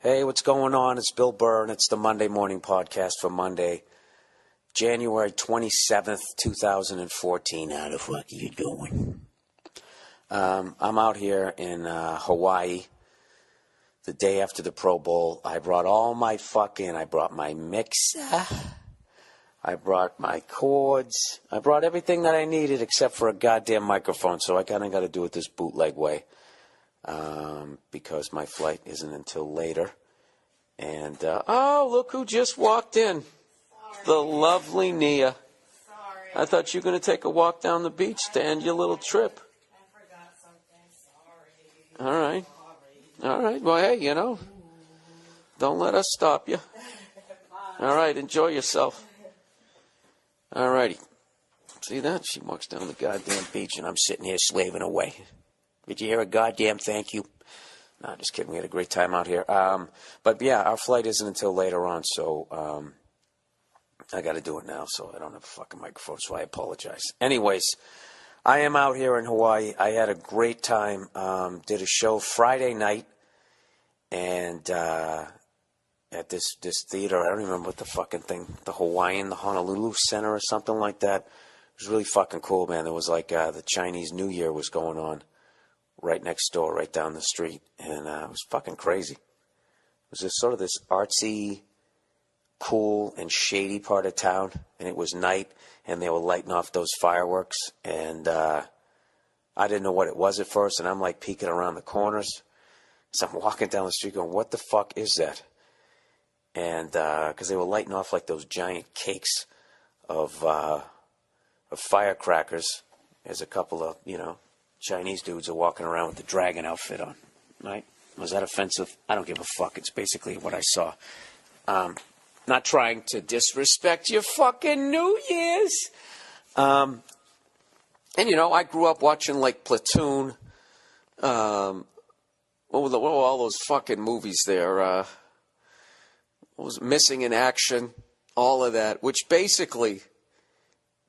Hey, what's going on? It's Bill Burr, and it's the Monday Morning Podcast for Monday, January 27th, 2014. How the fuck are you doing? I'm out here in Hawaii the day after the Pro Bowl. I brought all my I brought my mixer, I brought my cords, I brought everything that I needed except for a goddamn microphone, so I kind of got to do it this bootleg way. Because my flight isn't until later. And, oh, look who just walked in. Sorry. The lovely Nia. Sorry. I thought you were going to take a walk down the beach to end your little trip. I forgot something. Sorry. All right. All right. Well, hey, you know, don't let us stop you. All right. Enjoy yourself. All righty. See that? She walks down the goddamn beach, and I'm sitting here slaving away. Did you hear a goddamn thank you? No, just kidding. We had a great time out here. But, yeah, our flight isn't until later on, so I got to do it now, so I don't have a fucking microphone, so I apologize. Anyways, I am out here in Hawaii. I had a great time. Did a show Friday night, and at this theater, I don't even remember what the fucking thing, the Honolulu Center or something like that. It was really fucking cool, man. There was like the Chinese New Year was going on right next door, right down the street, and it was fucking crazy. It was just sort of this artsy, cool, and shady part of town, and it was night, and they were lighting off those fireworks, and I didn't know what it was at first, and I'm like peeking around the corners, so I'm walking down the street going, what the fuck is that? And because they were lighting off like those giant cakes of firecrackers. There's a couple of, Chinese dudes are walking around with the dragon outfit on, right? Was that offensive? I don't give a fuck. It's basically what I saw. Not trying to disrespect your fucking New Year's. And, I grew up watching, like, Platoon. What were all those fucking movies there? What was Missing in Action? All of that, which basically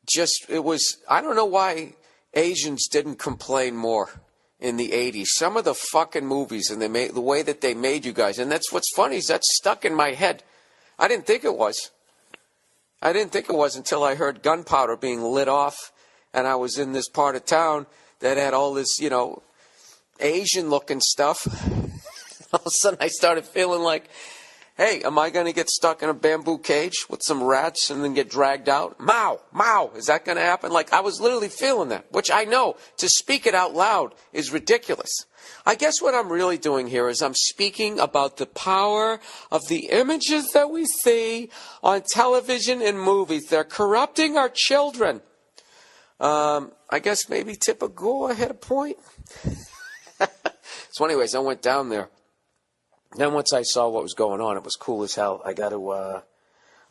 I don't know why Asians didn't complain more in the 80s. Some of the fucking movies and the way that they made you guys, and that's what's funny is that's stuck in my head. I didn't think it was. Until I heard gunpowder being lit off, and I was in this part of town that had all this, Asian-looking stuff. All of a sudden I started feeling like, hey, am I going to get stuck in a bamboo cage with some rats and then get dragged out? Mow, mow, is that going to happen? Like, I was literally feeling that, which I know to speak it out loud is ridiculous. I guess what I'm really doing here is I'm speaking about the power of the images that we see on television and movies. They're corrupting our children. I guess maybe Tipper Gore had a point. So anyways, I went down there. Then once I saw what was going on, it was cool as hell. I got to,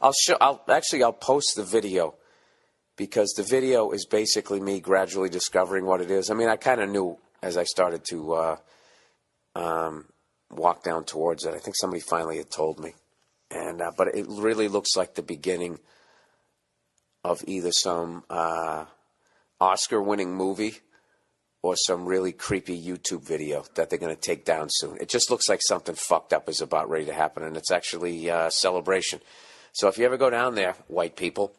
I'll post the video because the video is basically me gradually discovering what it is. I mean, I kind of knew as I started to walk down towards it. I think somebody finally had told me, and but it really looks like the beginning of either some Oscar-winning movie or some really creepy YouTube video that they're going to take down soon. It just looks like something fucked up is about ready to happen, and it's actually a celebration. So if you ever go down there, white people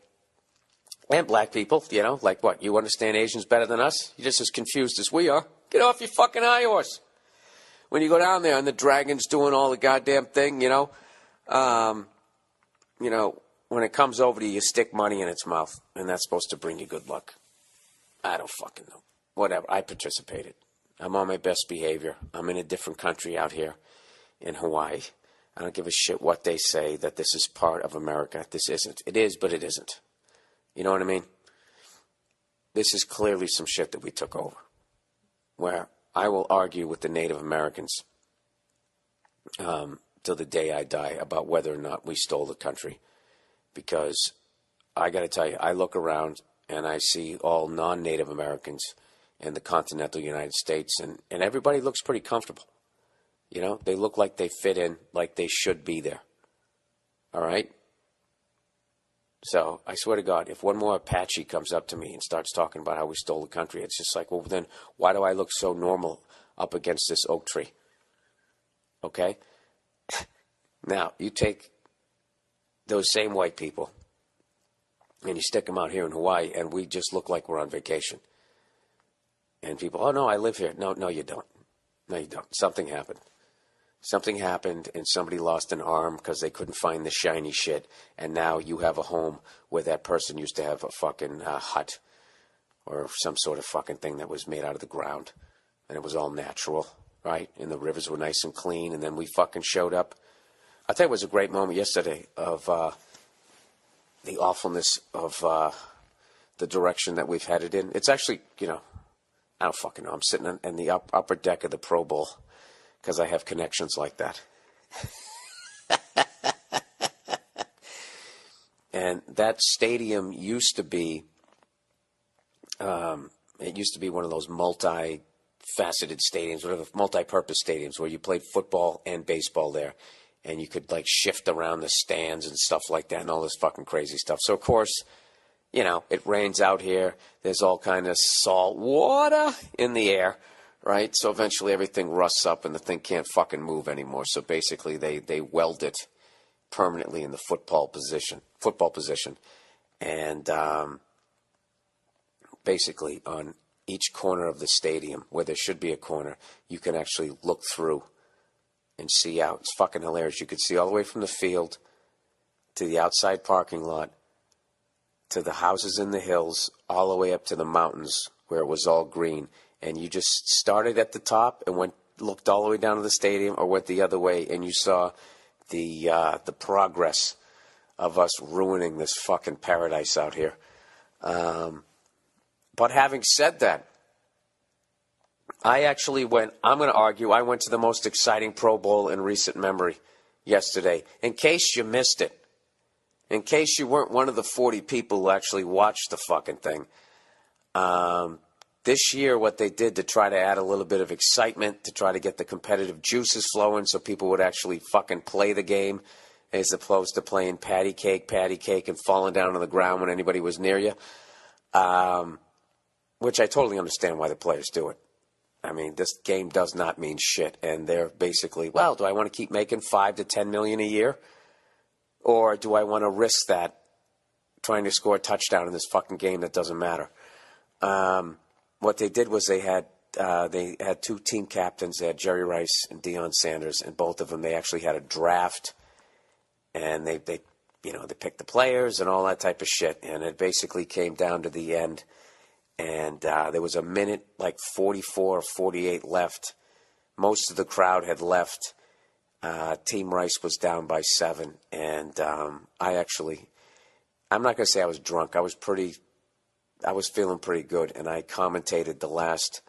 and black people, like what? You understand Asians better than us? You're just as confused as we are. Get off your fucking high horse. When you go down there and the dragon's doing all the goddamn thing, when it comes over to you, you stick money in its mouth, and that's supposed to bring you good luck. I don't fucking know. Whatever, I participated. I'm on my best behavior. I'm in a different country out here in Hawaii. I don't give a shit what they say, that this is part of America. This isn't. It is, but it isn't. You know what I mean? This is clearly some shit that we took over, where I will argue with the Native Americans till the day I die about whether or not we stole the country. Because I got to tell you, I look around and I see all non-Native Americans in the continental United States, and everybody looks pretty comfortable. They look like they fit in, like they should be there. All right? So, I swear to God, if one more Apache comes up to me and starts talking about how we stole the country, it's just like, well, then why do I look so normal up against this oak tree? Okay? Now, you take those same white people and you stick them out here in Hawaii, and we just look like we're on vacation. And people, oh, no, I live here. No, you don't. No, you don't. Something happened. Something happened, and somebody lost an arm because they couldn't find the shiny shit, and now you have a home where that person used to have a fucking hut or some sort of fucking thing that was made out of the ground, and it was all natural, right? And the rivers were nice and clean, and then we fucking showed up. I tell you, it was a great moment yesterday of the awfulness of the direction that we've headed in. It's actually, I don't fucking know. I'm sitting in the upper deck of the Pro Bowl because I have connections like that. And that stadium used to be, it used to be one of those multi-faceted stadiums, whatever, multi-purpose stadiums where you played football and baseball there. And you could, shift around the stands and stuff like that and all this fucking crazy stuff. So, of course, it rains out here. There's all kind of salt water in the air, right? So eventually everything rusts up and the thing can't fucking move anymore. So basically they weld it permanently in the football position. And basically on each corner of the stadium, where there should be a corner, you can actually look through and see out. It's fucking hilarious. You could see all the way from the field to the outside parking lot to the houses in the hills, all the way up to the mountains where it was all green. And you just started at the top and looked all the way down to the stadium, or went the other way, and you saw the progress of us ruining this fucking paradise out here. But having said that, I actually went to the most exciting Pro Bowl in recent memory yesterday. In case you missed it, in case you weren't one of the 40 people who actually watched the fucking thing, this year what they did to try to add a little bit of excitement, to try to get the competitive juices flowing so people would actually fucking play the game as opposed to playing patty cake, and falling down on the ground when anybody was near you, which I totally understand why the players do it. I mean, this game does not mean shit, and they're basically, well, do I want to keep making $5 to $10 million a year, or do I want to risk that trying to score a touchdown in this fucking game that doesn't matter? What they did was they had two team captains. They had Jerry Rice and Deion Sanders, and both of them, they actually had a draft, and they picked the players and all that type of shit, and it basically came down to the end. And there was a minute, 44 or 48 left. Most of the crowd had left. Team Rice was down by 7. And I'm not going to say I was drunk. I was feeling pretty good. And I commentated the last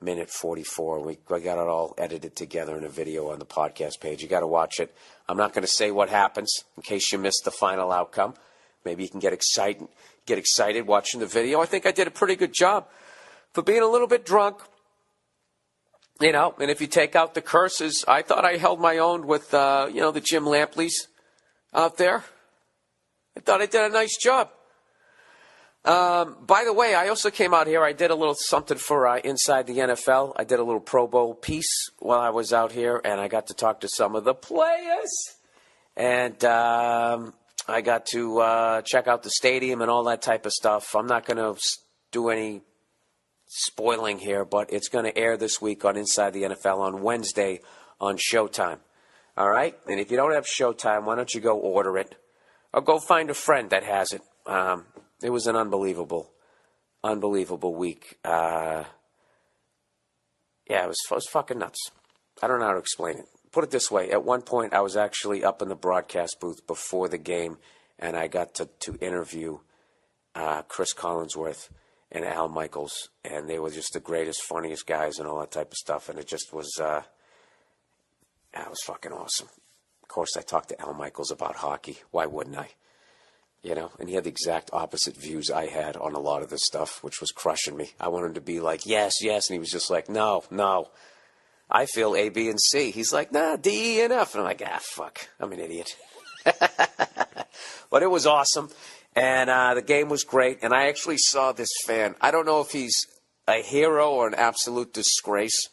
minute 44. We got it all edited together in a video on the podcast page. You got to watch it. I'm not going to say what happens in case you missed the final outcome. Maybe you can get excited watching the video. I think I did a pretty good job for being a little bit drunk. And if you take out the curses, I thought I held my own with, the Jim Lampleys out there. I thought I did a nice job. By the way, I also came out here. I did a little something for Inside the NFL. I did a little Pro Bowl piece while I was out here, and I got to talk to some of the players. And I got to check out the stadium and all that type of stuff. I'm not going to do any spoiling here, but it's going to air this week on Inside the NFL on Wednesday on Showtime. All right? And if you don't have Showtime, why don't you go order it? Or go find a friend that has it. It was an unbelievable week. It was fucking nuts. I don't know how to explain it. Put it this way. At one point, I was actually up in the broadcast booth before the game, and I got to interview Chris Collinsworth and Al Michaels, and they were just the greatest, funniest guys and all that type of stuff, and it just was, it was fucking awesome. Of course, I talked to Al Michaels about hockey. Why wouldn't I? And he had the exact opposite views I had on a lot of this stuff, which was crushing me. I wanted him to be like, yes, and he was just like, no. I feel A, B, and C. He's like, nah, D, E, and F. And I'm like, fuck, I'm an idiot. But it was awesome. And the game was great. And I actually saw this fan. I don't know if he's a hero or an absolute disgrace.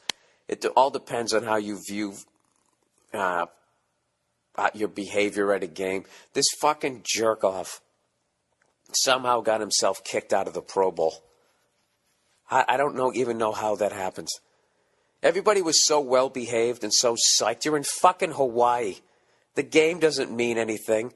It all depends on how you view your behavior at a game. This fucking jerk off somehow got himself kicked out of the Pro Bowl. I don't even know how that happens. Everybody was so well behaved and so psyched. You're in fucking Hawaii. The game doesn't mean anything.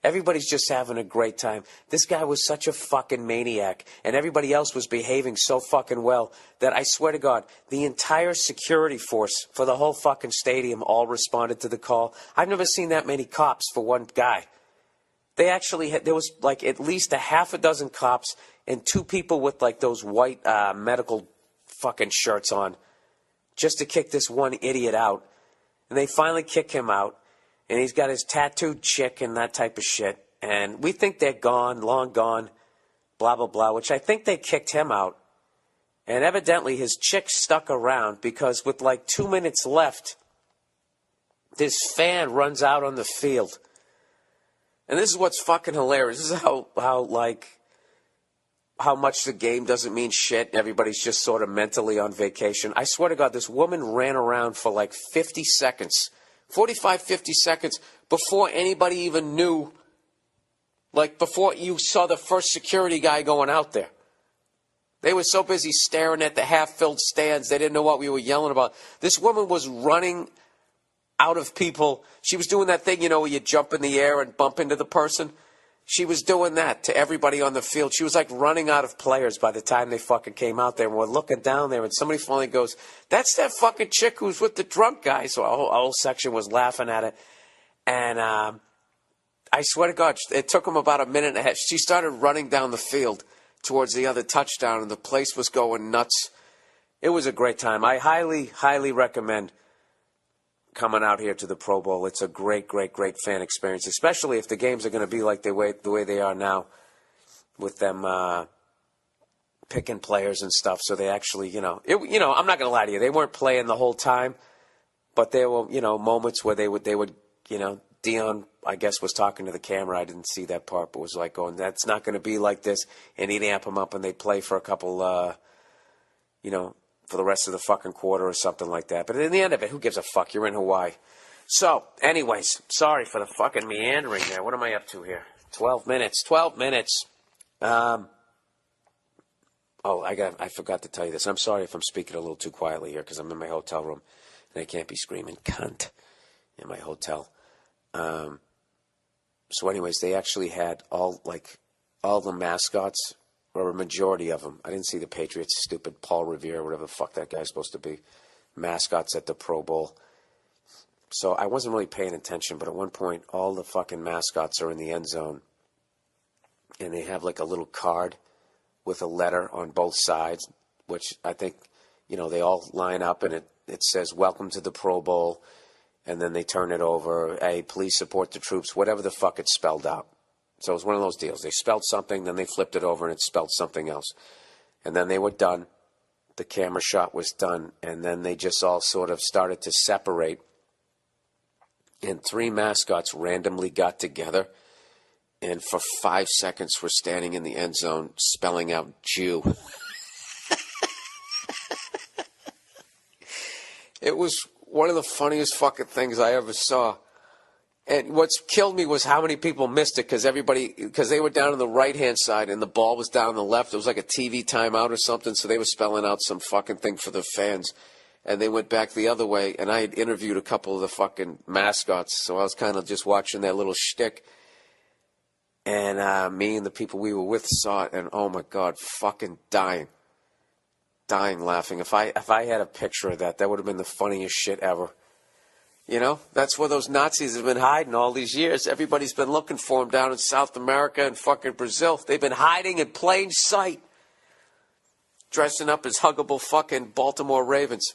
Everybody's just having a great time. This guy was such a fucking maniac, and everybody else was behaving so fucking well that I swear to God, the entire security force for the whole fucking stadium all responded to the call. I've never seen that many cops for one guy. They actually had, there was like at least a half a dozen cops and 2 people with like those white medical fucking shirts on just to kick this one idiot out. And they finally kick him out. And he's got his tattooed chick and that type of shit. And we think they're gone, long gone, blah, blah, blah, which I think they kicked him out. And evidently his chick stuck around because with like 2 minutes left, this fan runs out on the field. And this is what's fucking hilarious. This is how much the game doesn't mean shit. Everybody's just sort of mentally on vacation. I swear to God, this woman ran around for like 50 seconds. 45, 50 seconds before anybody even knew, like before you saw the first security guy going out there. They were so busy staring at the half-filled stands, they didn't know what we were yelling about. This woman was running out of people. She was doing that thing, where you jump in the air and bump into the person. She was doing that to everybody on the field. She was like running out of players by the time they fucking came out there. And we're looking down there, and somebody finally goes, "That's that fucking chick who's with the drunk guy." So our whole section was laughing at it. And I swear to God, it took them about a minute and a half. She started running down the field towards the other touchdown, and the place was going nuts. It was a great time. I highly, highly recommend coming out here to the Pro Bowl. It's a great, great, great fan experience, especially if the games are going to be like the way they are now, with them picking players and stuff. So they actually, I'm not going to lie to you, they weren't playing the whole time, but there were, moments where they would, Dion, I guess, was talking to the camera. I didn't see that part, but was like going, "That's not going to be like this," and he'd amp them up, and they'd play for a couple, for the rest of the fucking quarter or something like that. But in the end of it, who gives a fuck? You're in Hawaii. So, anyways, sorry for the fucking meandering there. What am I up to here? 12 minutes. 12 minutes. I forgot to tell you this. I'm sorry if I'm speaking a little too quietly here because I'm in my hotel room and I can't be screaming cunt in my hotel. So anyways, they actually had all the mascots, or a majority of them. I didn't see the Patriots, stupid Paul Revere, whatever the fuck that guy's supposed to be, mascots at the Pro Bowl. So I wasn't really paying attention, but at one point, all the fucking mascots are in the end zone, and they have like a little card with a letter on both sides, which I think, they all line up, and it says, "Welcome to the Pro Bowl," and then they turn it over, "Hey, please support the troops," whatever the fuck it's spelled out. So it was one of those deals. They spelled something, then they flipped it over, and it spelled something else. And then they were done. The camera shot was done, and then they just all sort of started to separate. And 3 mascots randomly got together, and for 5 seconds were standing in the end zone spelling out Jew. It was one of the funniest fucking things I ever saw. And what's killed me was how many people missed it because they were down on the right-hand side and the ball was down on the left. It was like a TV timeout or something, so they were spelling out some fucking thing for the fans. And they went back the other way, and I had interviewed a couple of the fucking mascots, so I was kind of just watching their little shtick. And me and the people we were with saw it, and oh my God, fucking dying laughing. If I had a picture of that, that would have been the funniest shit ever. That's where those Nazis have been hiding all these years. Everybody's been looking for them down in South America and fucking Brazil. They've been hiding in plain sight, dressing up as huggable fucking Baltimore Ravens.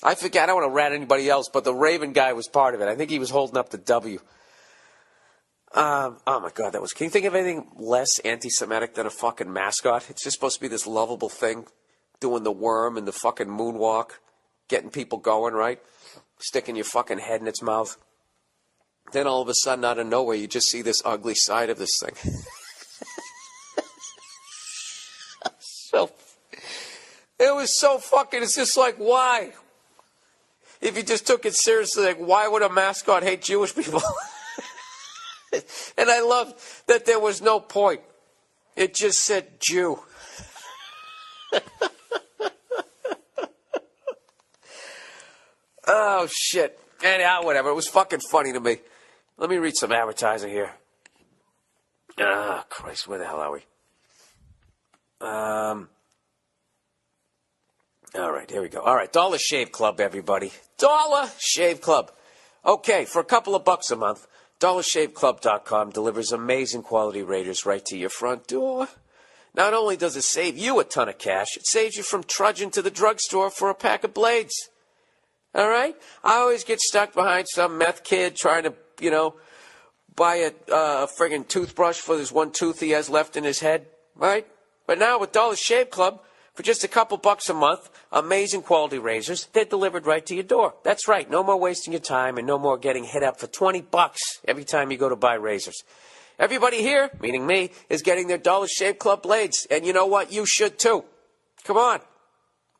I forget, I don't want to rat anybody else, but the Raven guy was part of it. I think he was holding up the W. Oh my God, can you think of anything less anti-Semitic than a fucking mascot? It's just supposed to be this lovable thing, doing the worm and the fucking moonwalk, getting people going, right? Sticking your fucking head in its mouth. Then all of a sudden, out of nowhere, you just see this ugly side of this thing. So, it was so fucking, it's just like, why? If you just took it seriously, like, why would a mascot hate Jewish people? And I love that there was no point. It just said Jew. Oh, shit. Anyhow, whatever. It was fucking funny to me. Let me read some advertising here. Ah, Christ, where the hell are we? All right, here we go. All right, Dollar Shave Club, everybody. Dollar Shave Club. Okay, for a couple of bucks a month, DollarShaveClub.com delivers amazing quality razors right to your front door. Not only does it save you a ton of cash, it saves you from trudging to the drugstore for a pack of blades. All right? I always get stuck behind some meth kid trying to, buy a friggin' toothbrush for this one tooth he has left in his head, right? But now with Dollar Shave Club, for just a couple bucks a month, amazing quality razors, they're delivered right to your door. That's right, no more wasting your time and no more getting hit up for $20 every time you go to buy razors. Everybody here, meaning me, is getting their Dollar Shave Club blades. And you know what? You should too. Come on.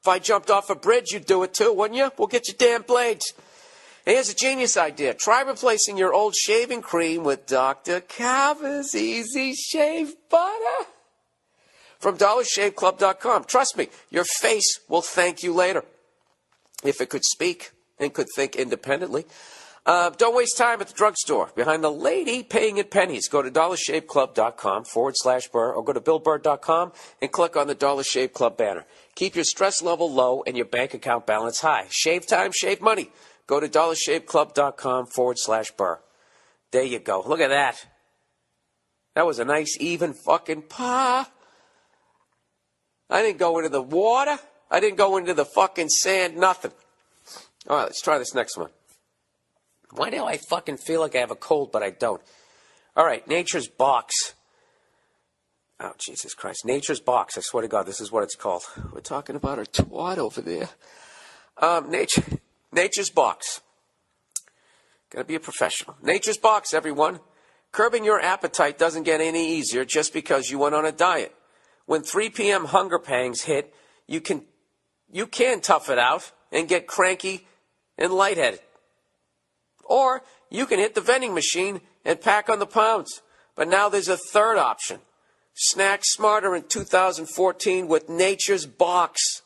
If I jumped off a bridge, you'd do it too, wouldn't you? We'll get your damn blades. Here's a genius idea. Try replacing your old shaving cream with Dr. Carver's Easy Shave Butter from DollarShaveClub.com. Trust me, your face will thank you later. If it could speak and could think independently. Don't waste time at the drugstore. Behind the lady paying in pennies, go to DollarShaveClub.com/Burr or go to BillBurr.com and click on the Dollar Shave Club banner. Keep your stress level low and your bank account balance high. Shave time, shave money. Go to DollarShaveClub.com/Burr. There you go. Look at that. That was a nice, even fucking pah. I didn't go into the water. I didn't go into the fucking sand, nothing. All right, let's try this next one. Why do I fucking feel like I have a cold, but I don't? All right, Nature's Box. Oh, Jesus Christ. Nature's Box. I swear to God, this is what it's called. We're talking about our twat over there. Nature's Box. Gotta be a professional. Nature's Box, everyone. Curbing your appetite doesn't get any easier just because you went on a diet. When 3 p.m. hunger pangs hit, you can tough it out and get cranky and lightheaded. Or you can hit the vending machine and pack on the pounds. But now there's a third option. Snack smarter in 2014 with Nature's Box.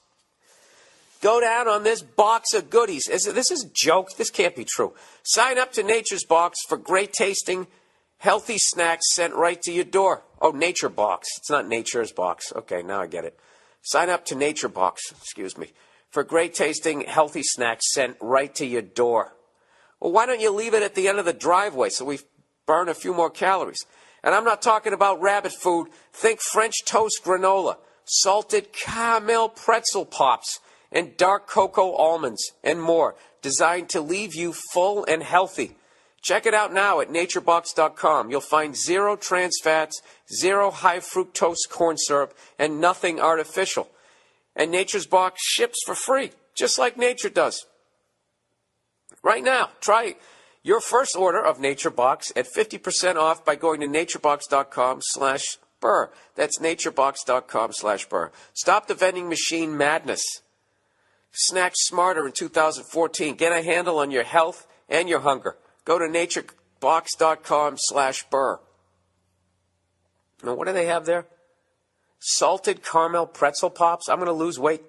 Go down on this box of goodies. This is a joke. This can't be true. Sign up to Nature's Box for great tasting, healthy snacks sent right to your door. Oh, Nature Box. It's not Nature's Box. Okay, now I get it. Sign up to Nature Box, for great tasting, healthy snacks sent right to your door. Well, why don't you leave it at the end of the driveway so we burn a few more calories? And I'm not talking about rabbit food. Think French toast granola, salted caramel pretzel pops, and dark cocoa almonds, and more, designed to leave you full and healthy. Check it out now at naturebox.com. You'll find 0 trans fats, 0 high fructose corn syrup, and nothing artificial. And Nature's Box ships for free, just like Nature does. Right now, try your first order of Nature Box at 50% off by going to naturebox.com/Burr. That's naturebox.com/Burr. Stop the vending machine madness. Snack smarter in 2014. Get a handle on your health and your hunger. Go to naturebox.com/Burr. Now, what do they have there? Salted caramel pretzel pops. I'm going to lose weight.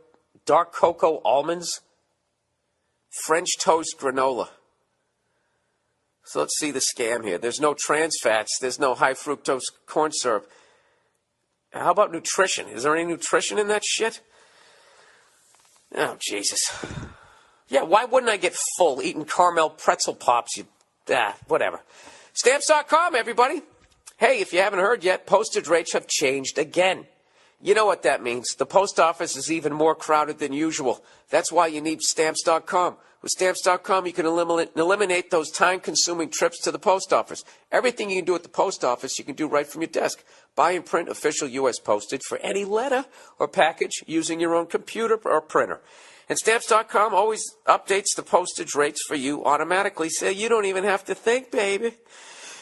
Dark cocoa almonds. French toast granola. So let's see the scam here. There's no trans fats. There's no high fructose corn syrup. How about nutrition? Is there any nutrition in that shit? Oh, Jesus. Yeah, why wouldn't I get full eating caramel pretzel pops? Whatever. Stamps.com, everybody. Hey, if you haven't heard yet, postage rates have changed again. You know what that means. The post office is even more crowded than usual. That's why you need Stamps.com. With Stamps.com, you can eliminate those time-consuming trips to the post office. Everything you can do at the post office, you can do right from your desk. Buy and print official U.S. postage for any letter or package using your own computer or printer. And Stamps.com always updates the postage rates for you automatically, so you don't even have to think, baby.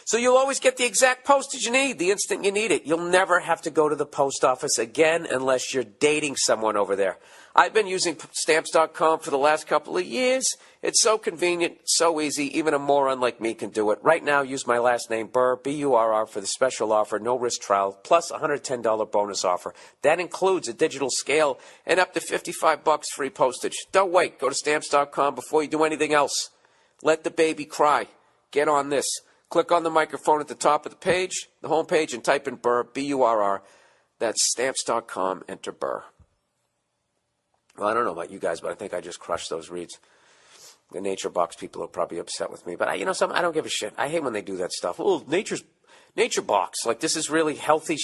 So you'll always get the exact postage you need the instant you need it. You'll never have to go to the post office again unless you're dating someone over there. I've been using Stamps.com for the last couple of years. It's so convenient, so easy. Even a moron like me can do it. Right now, use my last name, Burr, B-U-R-R, for the special offer, no risk trial, plus a $110 bonus offer. That includes a digital scale and up to $55 free postage. Don't wait. Go to Stamps.com before you do anything else. Let the baby cry. Get on this. Click on the microphone at the top of the page, the home page, and type in Burr, B-U-R-R. That's Stamps.com. Enter Burr. Well, I don't know about you guys, but I think I just crushed those reads. The Nature Box people are probably upset with me. But, I don't give a shit. I hate when they do that stuff. Oh, Nature Box. Like, this is really healthy,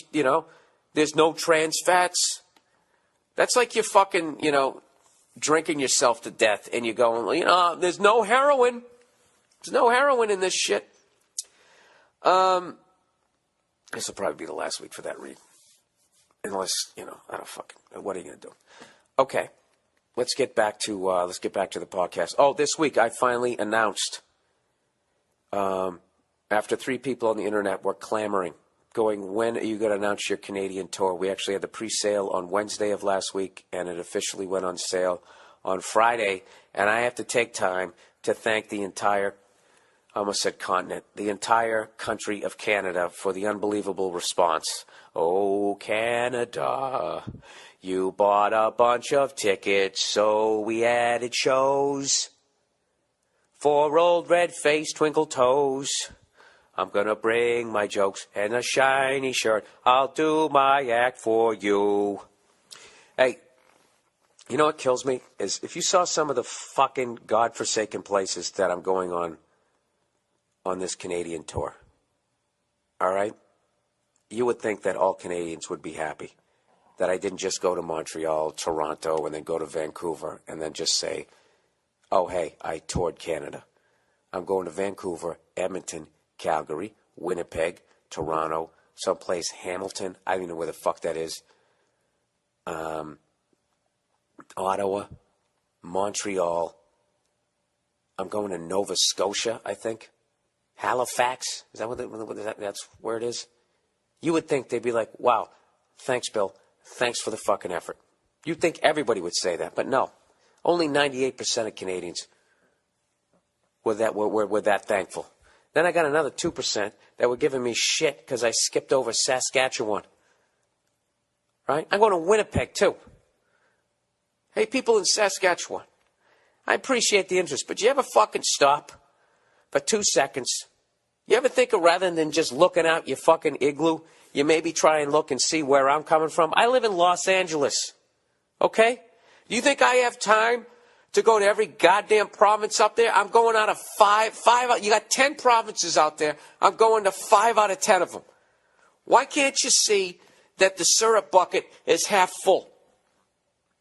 There's no trans fats. That's like you're fucking, drinking yourself to death. And you're going, there's no heroin. There's no heroin in this shit. This will probably be the last week for that read. Unless, I don't fucking, what are you going to do? Okay. Let's get back to the podcast. Oh, this week I finally announced, after 3 people on the internet were clamoring, going, when are you going to announce your Canadian tour? We actually had the pre-sale on Wednesday of last week, and it officially went on sale on Friday. And I have to take time to thank the entire, I almost said continent, the entire country of Canada for the unbelievable response. Oh, Canada, you bought a bunch of tickets, so we added shows. For old red-faced twinkle toes, I'm gonna bring my jokes and a shiny shirt. I'll do my act for you. Hey, you know what kills me? Is if you saw some of the fucking godforsaken places that I'm going on this Canadian tour, all right? You would think that all Canadians would be happy that I didn't just go to Montreal, Toronto, and then go to Vancouver, and then just say, oh, hey, I toured Canada. I'm going to Vancouver, Edmonton, Calgary, Winnipeg, Toronto, someplace, Hamilton, I don't even know where the fuck that is, Ottawa, Montreal. I'm going to Nova Scotia, I think. Halifax, is that that's where it is? You would think they'd be like, wow, thanks, Bill. Thanks for the fucking effort. You'd think everybody would say that, but no. Only 98% of Canadians were that thankful. Then I got another 2% that were giving me shit because I skipped over Saskatchewan. Right? I'm going to Winnipeg, too. Hey, people in Saskatchewan, I appreciate the interest, but you ever fucking stop for 2 seconds? You ever think of, rather than just looking out your fucking igloo, you maybe try and look and see where I'm coming from? I live in Los Angeles, okay? Do you think I have time to go to every goddamn province up there? I'm going out of five. You got 10 provinces out there. I'm going to 5 out of 10 of them. Why can't you see that the syrup bucket is half full?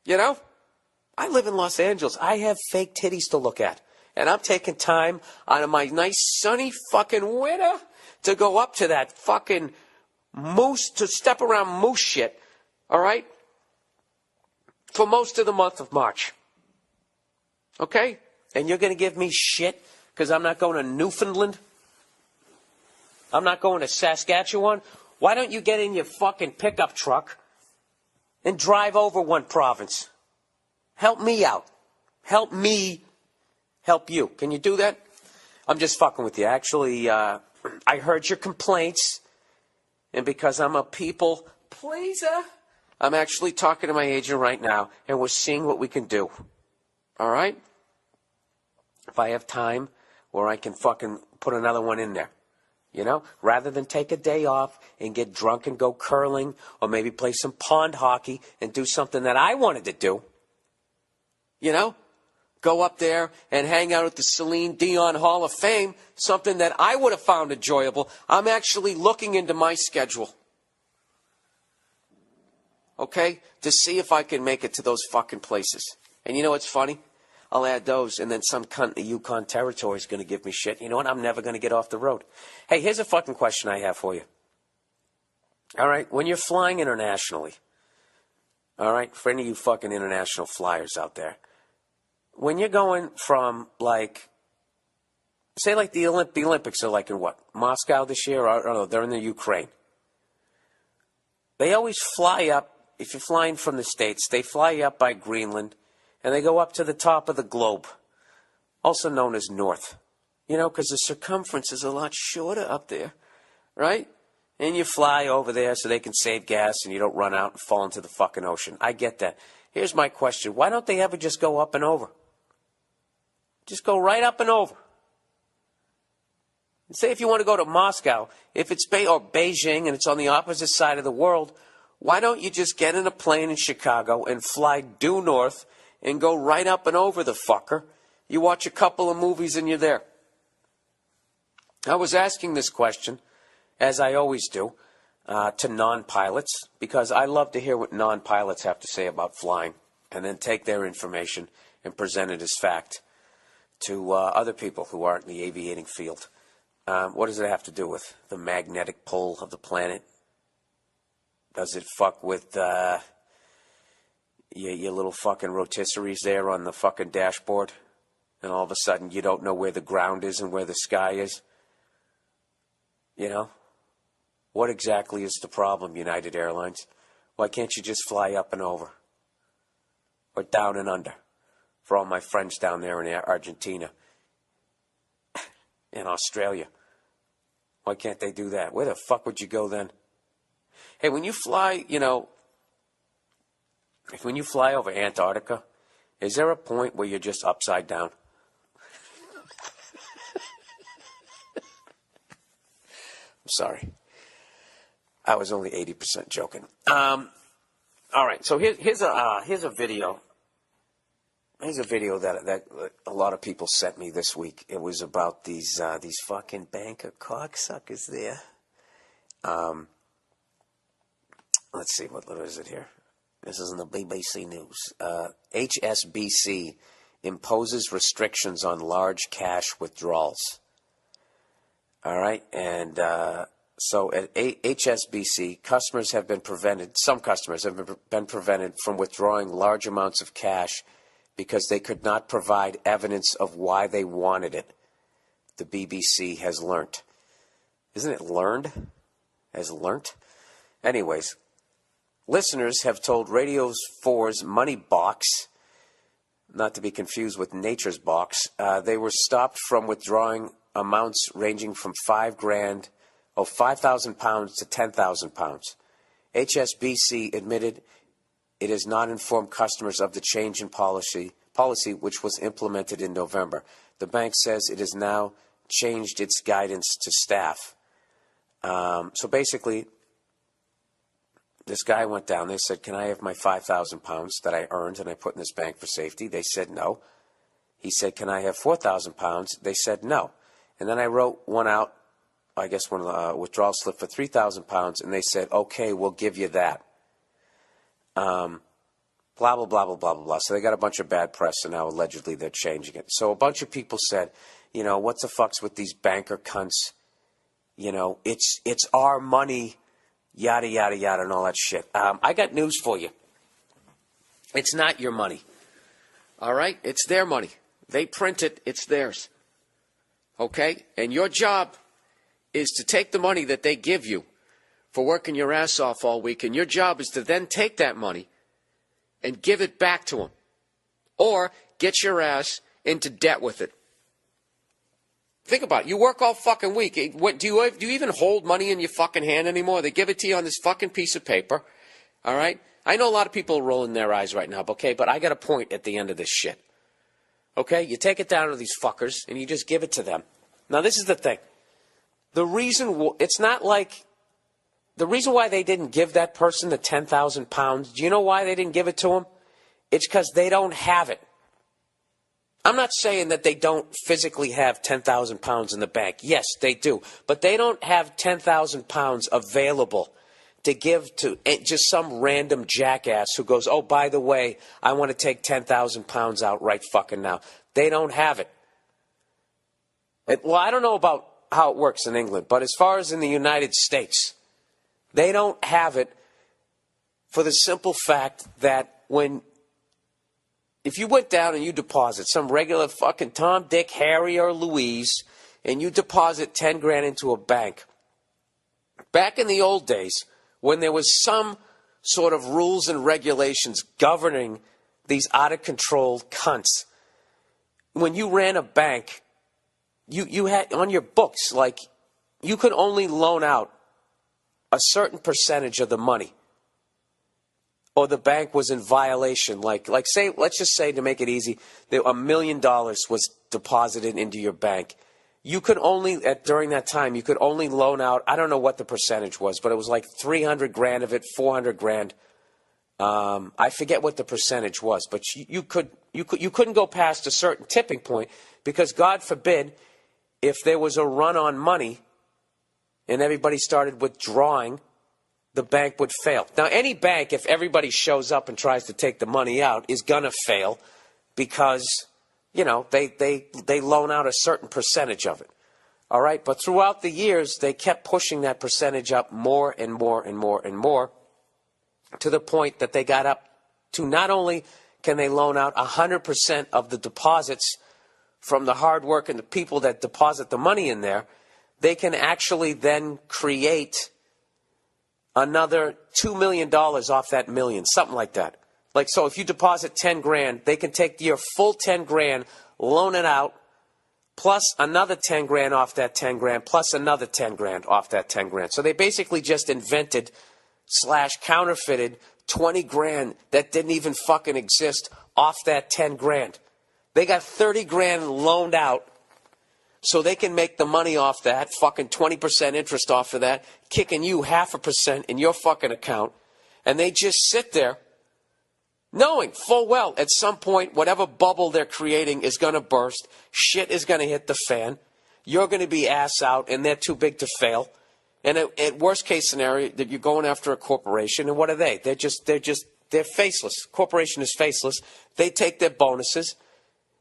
I live in Los Angeles. I have fake titties to look at. And I'm taking time out of my nice sunny fucking winter to go up to that fucking moose, to step around moose shit, all right, for most of the month of March. Okay? And you're going to give me shit because I'm not going to Newfoundland? I'm not going to Saskatchewan? Why don't you get in your fucking pickup truck and drive over one province? Help me out. Help me help you. Can you do that? I'm just fucking with you. Actually, I heard your complaints, and because I'm a people pleaser, I'm actually talking to my agent right now, and we're seeing what we can do. All right? If I have time where I can fucking put another one in there. Rather than take a day off and get drunk and go curling or maybe play some pond hockey and do something that I wanted to do. Go up there and hang out at the Celine Dion Hall of Fame, something that I would have found enjoyable. I'm actually looking into my schedule, okay, to see if I can make it to those fucking places. And you know what's funny? I'll add those, and then some cunt in the Yukon Territory is going to give me shit. You know what? I'm never going to get off the road. Hey, here's a fucking question I have for you. All right, when you're flying internationally, all right, for any of you fucking international flyers out there, when you're going from, like, say like the Olympics are like in what? Moscow this year? Or no, they're in the Ukraine. They always fly up, if you're flying from the States, they fly up by Greenland, and they go up to the top of the globe, also known as North. You know, because the circumference is a lot shorter up there, right? And you fly over there so they can save gas and you don't run out and fall into the fucking ocean. I get that. Here's my question. Why don't they ever just go up and over? Just go right up and over. Say if you want to go to Moscow, if it's or Beijing and it's on the opposite side of the world, why don't you just get in a plane in Chicago and fly due north and go right up and over the fucker? You watch a couple of movies and you're there. I was asking this question, as I always do, to non-pilots, because I love to hear what non-pilots have to say about flying and then take their information and present it as fact to other people who aren't in the aviating field. What does it have to do with the magnetic pull of the planet? Does it fuck with your little fucking rotisseries there on the fucking dashboard? And all of a sudden you don't know where the ground is and where the sky is? You know? What exactly is the problem, United Airlines? Why can't you just fly up and over? Or down and under? For all my friends down there in Argentina. In Australia. Why can't they do that? Where the fuck would you go then? Hey, when you fly, you know, when you fly over Antarctica, is there a point where you're just upside down? I'm sorry. I was only 80% joking. All right, so here's a video. Here's a video that a lot of people sent me this week. It was about these fucking banker cocksuckers there. Let's see, what is it here? This is in the BBC News. HSBC imposes restrictions on large cash withdrawals. All right, and so at HSBC, some customers have been prevented from withdrawing large amounts of cash because they could not provide evidence of why they wanted it, the BBC has learnt. Isn't it learned? Has learnt? Anyways, listeners have told Radio 4's Money Box, not to be confused with Nature's Box, they were stopped from withdrawing amounts ranging from £5,000 to £10,000. HSBC admitted it has not informed customers of the change in policy which was implemented in November. The bank says it has now changed its guidance to staff. So basically, this guy went down. They said, can I have my £5,000 that I earned and I put in this bank for safety? They said no. He said, can I have £4,000? They said no. And then I wrote one out, I guess one withdrawal slip for £3,000, and they said, okay, we'll give you that. Blah, blah, blah, blah, blah, blah, blah. So they got a bunch of bad press, and now allegedly they're changing it. So a bunch of people said, you know, what the fuck's with these banker cunts? You know, it's our money, yada, yada, yada, and all that shit. I got news for you. It's not your money. All right? It's their money. They print it. It's theirs. Okay? And your job is to take the money that they give you for working your ass off all week, and your job is to then take that money and give it back to them, or get your ass into debt with it. Think about it. You work all fucking week. Do you even hold money in your fucking hand anymore? They give it to you on this fucking piece of paper. All right? I know a lot of people are rolling their eyes right now, okay, but I got a point at the end of this shit. Okay? You take it down to these fuckers, and you just give it to them. Now, this is the thing. The reason why they didn't give that person the £10,000, do you know why they didn't give it to him? It's because they don't have it. I'm not saying that they don't physically have £10,000 in the bank. Yes, they do. But they don't have £10,000 available to give to just some random jackass who goes, oh, by the way, I want to take £10,000 out right fucking now. They don't have it. Well, I don't know about how it works in England, but as far as in the United States, they don't have it for the simple fact that if you went down and you deposit some regular fucking Tom, Dick, Harry, or Louise and you deposit 10 grand into a bank, back in the old days, when there was some sort of rules and regulations governing these out-of-control cunts, when you ran a bank, you had on your books, like, you could only loan out a certain percentage of the money, or the bank was in violation. Like say, let's just say, to make it easy, that $1 million was deposited into your bank. You could only, during that time, you could only loan out, I don't know what the percentage was, but it was like 300 grand of it, 400 grand. I forget what the percentage was, but you couldn't go past a certain tipping point, because God forbid, if there was a run on money and everybody started withdrawing, the bank would fail. Now, any bank, if everybody shows up and tries to take the money out, is going to fail, because, you know, they loan out a certain percentage of it. All right? But throughout the years, they kept pushing that percentage up more and more and more and more, to the point that they got up to, not only can they loan out 100% of the deposits from the hard work and the people that deposit the money in there, they can actually then create another $2 million off that million, something like that. Like, so if you deposit 10 grand, they can take your full 10 grand, loan it out, plus another 10 grand off that 10 grand, plus another 10 grand off that 10 grand. So they basically just invented / counterfeited 20 grand that didn't even fucking exist off that 10 grand. They got 30 grand loaned out, so they can make the money off that, fucking 20% interest off of that, kicking you 0.5% in your fucking account. And they just sit there knowing full well at some point whatever bubble they're creating is going to burst, shit is going to hit the fan, you're going to be ass out, and they're too big to fail. And at worst case scenario, that you're going after a corporation, and what are they? They're faceless. Corporation is faceless. They take their bonuses.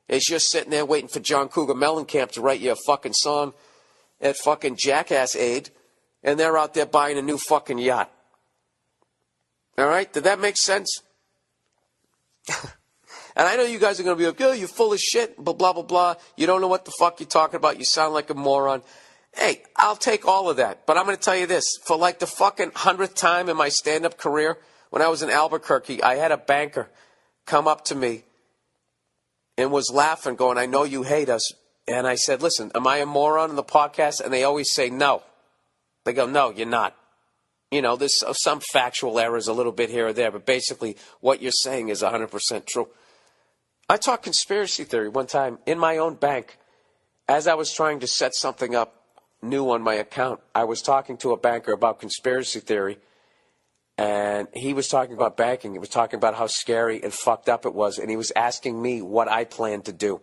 As you're sitting there waiting for John Cougar Mellencamp to write you a fucking song at fucking Jackass Aid, and they're out there buying a new fucking yacht. All right? Did that make sense? And I know you guys are going to be like, oh, you're full of shit, blah, blah, blah, blah. You don't know what the fuck you're talking about. You sound like a moron. Hey, I'll take all of that. But I'm going to tell you this. For like the fucking 100th time in my stand-up career, when I was in Albuquerque, I had a banker come up to me and was laughing, going, I know you hate us. And I said, listen, am I a moron in the podcast? And they always say no. They go, no, you're not. You know, there's some factual errors a little bit here or there, but basically what you're saying is 100% true. I taught conspiracy theory one time in my own bank. As I was trying to set something up new on my account, I was talking to a banker about conspiracy theory, and he was talking about banking. He was talking about how scary and fucked up it was, and he was asking me what I planned to do.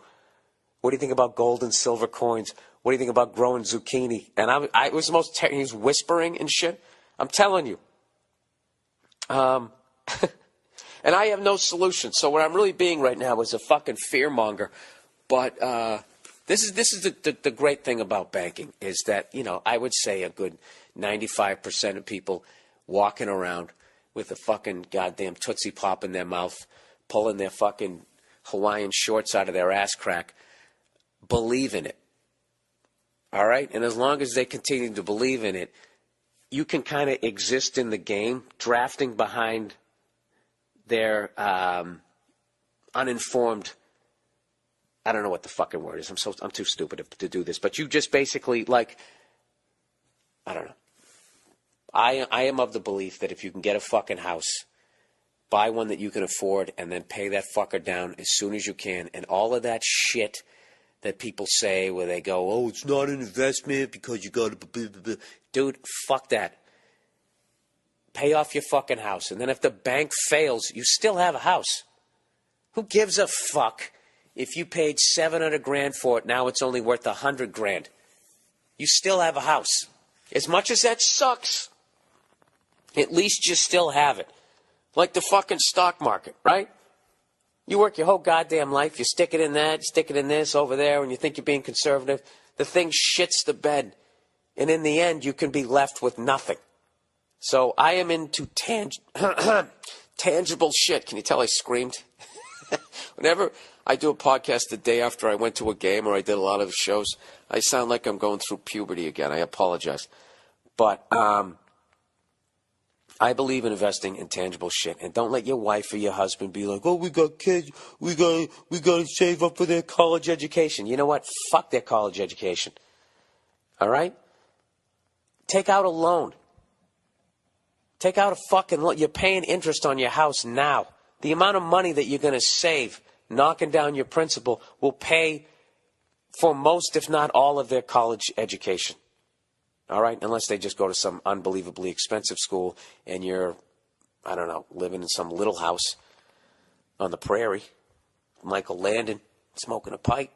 What do you think about gold and silver coins? What do you think about growing zucchini? And I was the most he was whispering and shit. I'm telling you. And I have no solution. So what I'm really being right now is a fucking fearmonger. But this is the great thing about banking is that, you know, I would say a good 95% of people walking around with a fucking goddamn Tootsie Pop in their mouth, pulling their fucking Hawaiian shorts out of their ass crack, believe in it. All right? And as long as they continue to believe in it, you can kind of exist in the game, drafting behind their uninformed, I don't know what the fucking word is. I'm too stupid to do this. But you just basically, like, I don't know. I am of the belief that if you can get a fucking house, buy one that you can afford, and then pay that fucker down as soon as you can, and all of that shit that people say where they go, oh, it's not an investment because you got to... Dude, fuck that. Pay off your fucking house. And then if the bank fails, you still have a house. Who gives a fuck if you paid $700 grand for it, now it's only worth $100 grand? You still have a house. As much as that sucks, at least you still have it. Like the fucking stock market, right? You work your whole goddamn life, you stick it in that, stick it in this, over there, and you think you're being conservative. The thing shits the bed. And in the end, you can be left with nothing. So I am into tangible shit. Can you tell I screamed? Whenever I do a podcast the day after I went to a game or I did a lot of shows. I sound like I'm going through puberty again. I apologize. But I believe in investing in tangible shit. And don't let your wife or your husband be like, oh, we got kids. We got to save up for their college education. You know what? Fuck their college education. All right? Take out a loan. Take out a fucking loan. You're paying interest on your house now. The amount of money that you're going to save knocking down your principal will pay for most, if not all, of their college education. All right? Unless they just go to some unbelievably expensive school and you're, I don't know, living in some little house on the prairie, Michael Landon, smoking a pipe.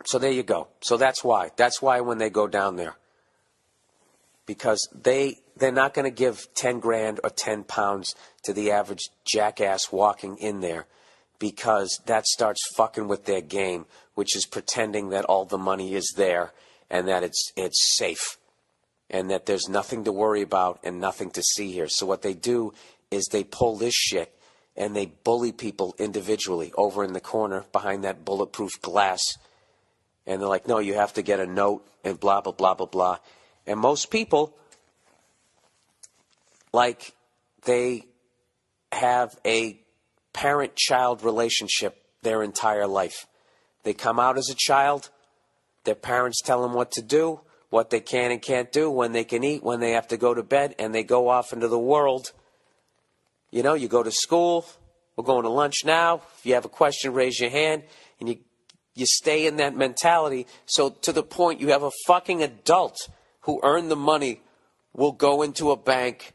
So there you go. So that's why. That's why when they go down there. Because they're not going to give 10 grand or 10 pounds to the average jackass walking in there, because that starts fucking with their game, which is pretending that all the money is there and that it's safe and that there's nothing to worry about and nothing to see here. So what they do is they pull this shit and they bully people individually over in the corner behind that bulletproof glass. And they're like, no, you have to get a note and blah, blah, blah, blah, blah. And most people, like, they have a parent-child relationship their entire life. They come out as a child. Their parents tell them what to do, what they can and can't do, when they can eat, when they have to go to bed, and they go off into the world. You know, you go to school. We're going to lunch now. If you have a question, raise your hand. And you stay in that mentality. So to the point you have a fucking adult who earned the money will go into a bank.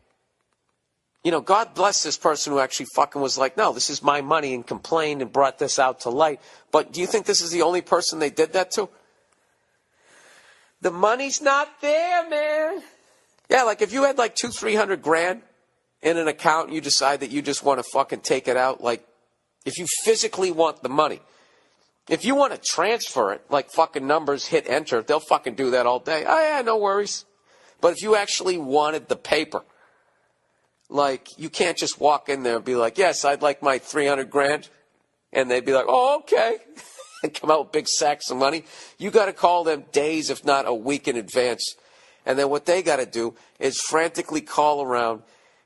You know, God bless this person who actually fucking was like, no, this is my money, and complained and brought this out to light. But do you think this is the only person they did that to? The money's not there, man. Yeah, like if you had like 200-300 grand in an account and you decide that you just want to fucking take it out, like if you physically want the money. If you want to transfer it, like fucking numbers, hit enter, they'll fucking do that all day. Oh yeah, no worries. But if you actually wanted the paper, like, you can't just walk in there and be like, yes, I'd like my 300 grand. And they'd be like, oh, okay. And come out with big sacks of money. You got to call them days, if not a week in advance. And then what they got to do is frantically call around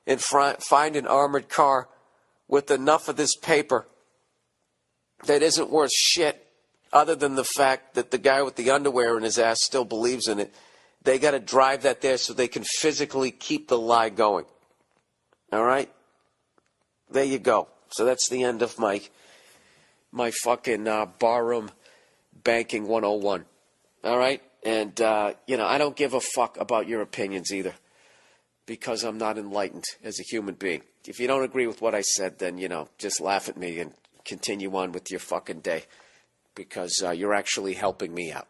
and find an armored car with enough of this paper that isn't worth shit, other than the fact that the guy with the underwear in his ass still believes in it. They got to drive that there so they can physically keep the lie going. All right? There you go. So that's the end of my fucking barroom banking 101. All right? And, you know, I don't give a fuck about your opinions either, because I'm not enlightened as a human being. If you don't agree with what I said, then, you know, just laugh at me and continue on with your fucking day, because you're actually helping me out,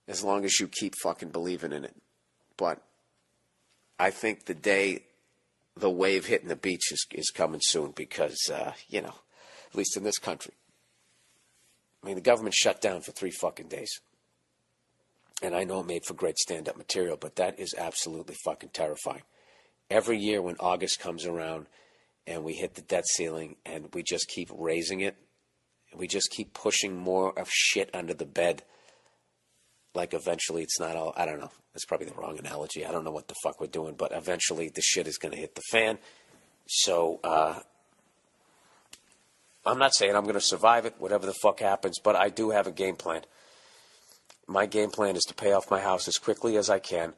as long as you keep fucking believing in it. But I think the wave hitting the beach is coming soon, because, you know, at least in this country. I mean, the government shut down for 3 fucking days. And I know it made for great stand-up material, but that is absolutely fucking terrifying. Every year when August comes around and we hit the debt ceiling and we just keep raising it, and we just keep pushing more of shit under the bed, like eventually it's not all, I don't know, that's probably the wrong analogy. I don't know what the fuck we're doing, but eventually the shit is going to hit the fan. So I'm not saying I'm going to survive it, whatever the fuck happens, but I do have a game plan. My game plan is to pay off my house as quickly as I can.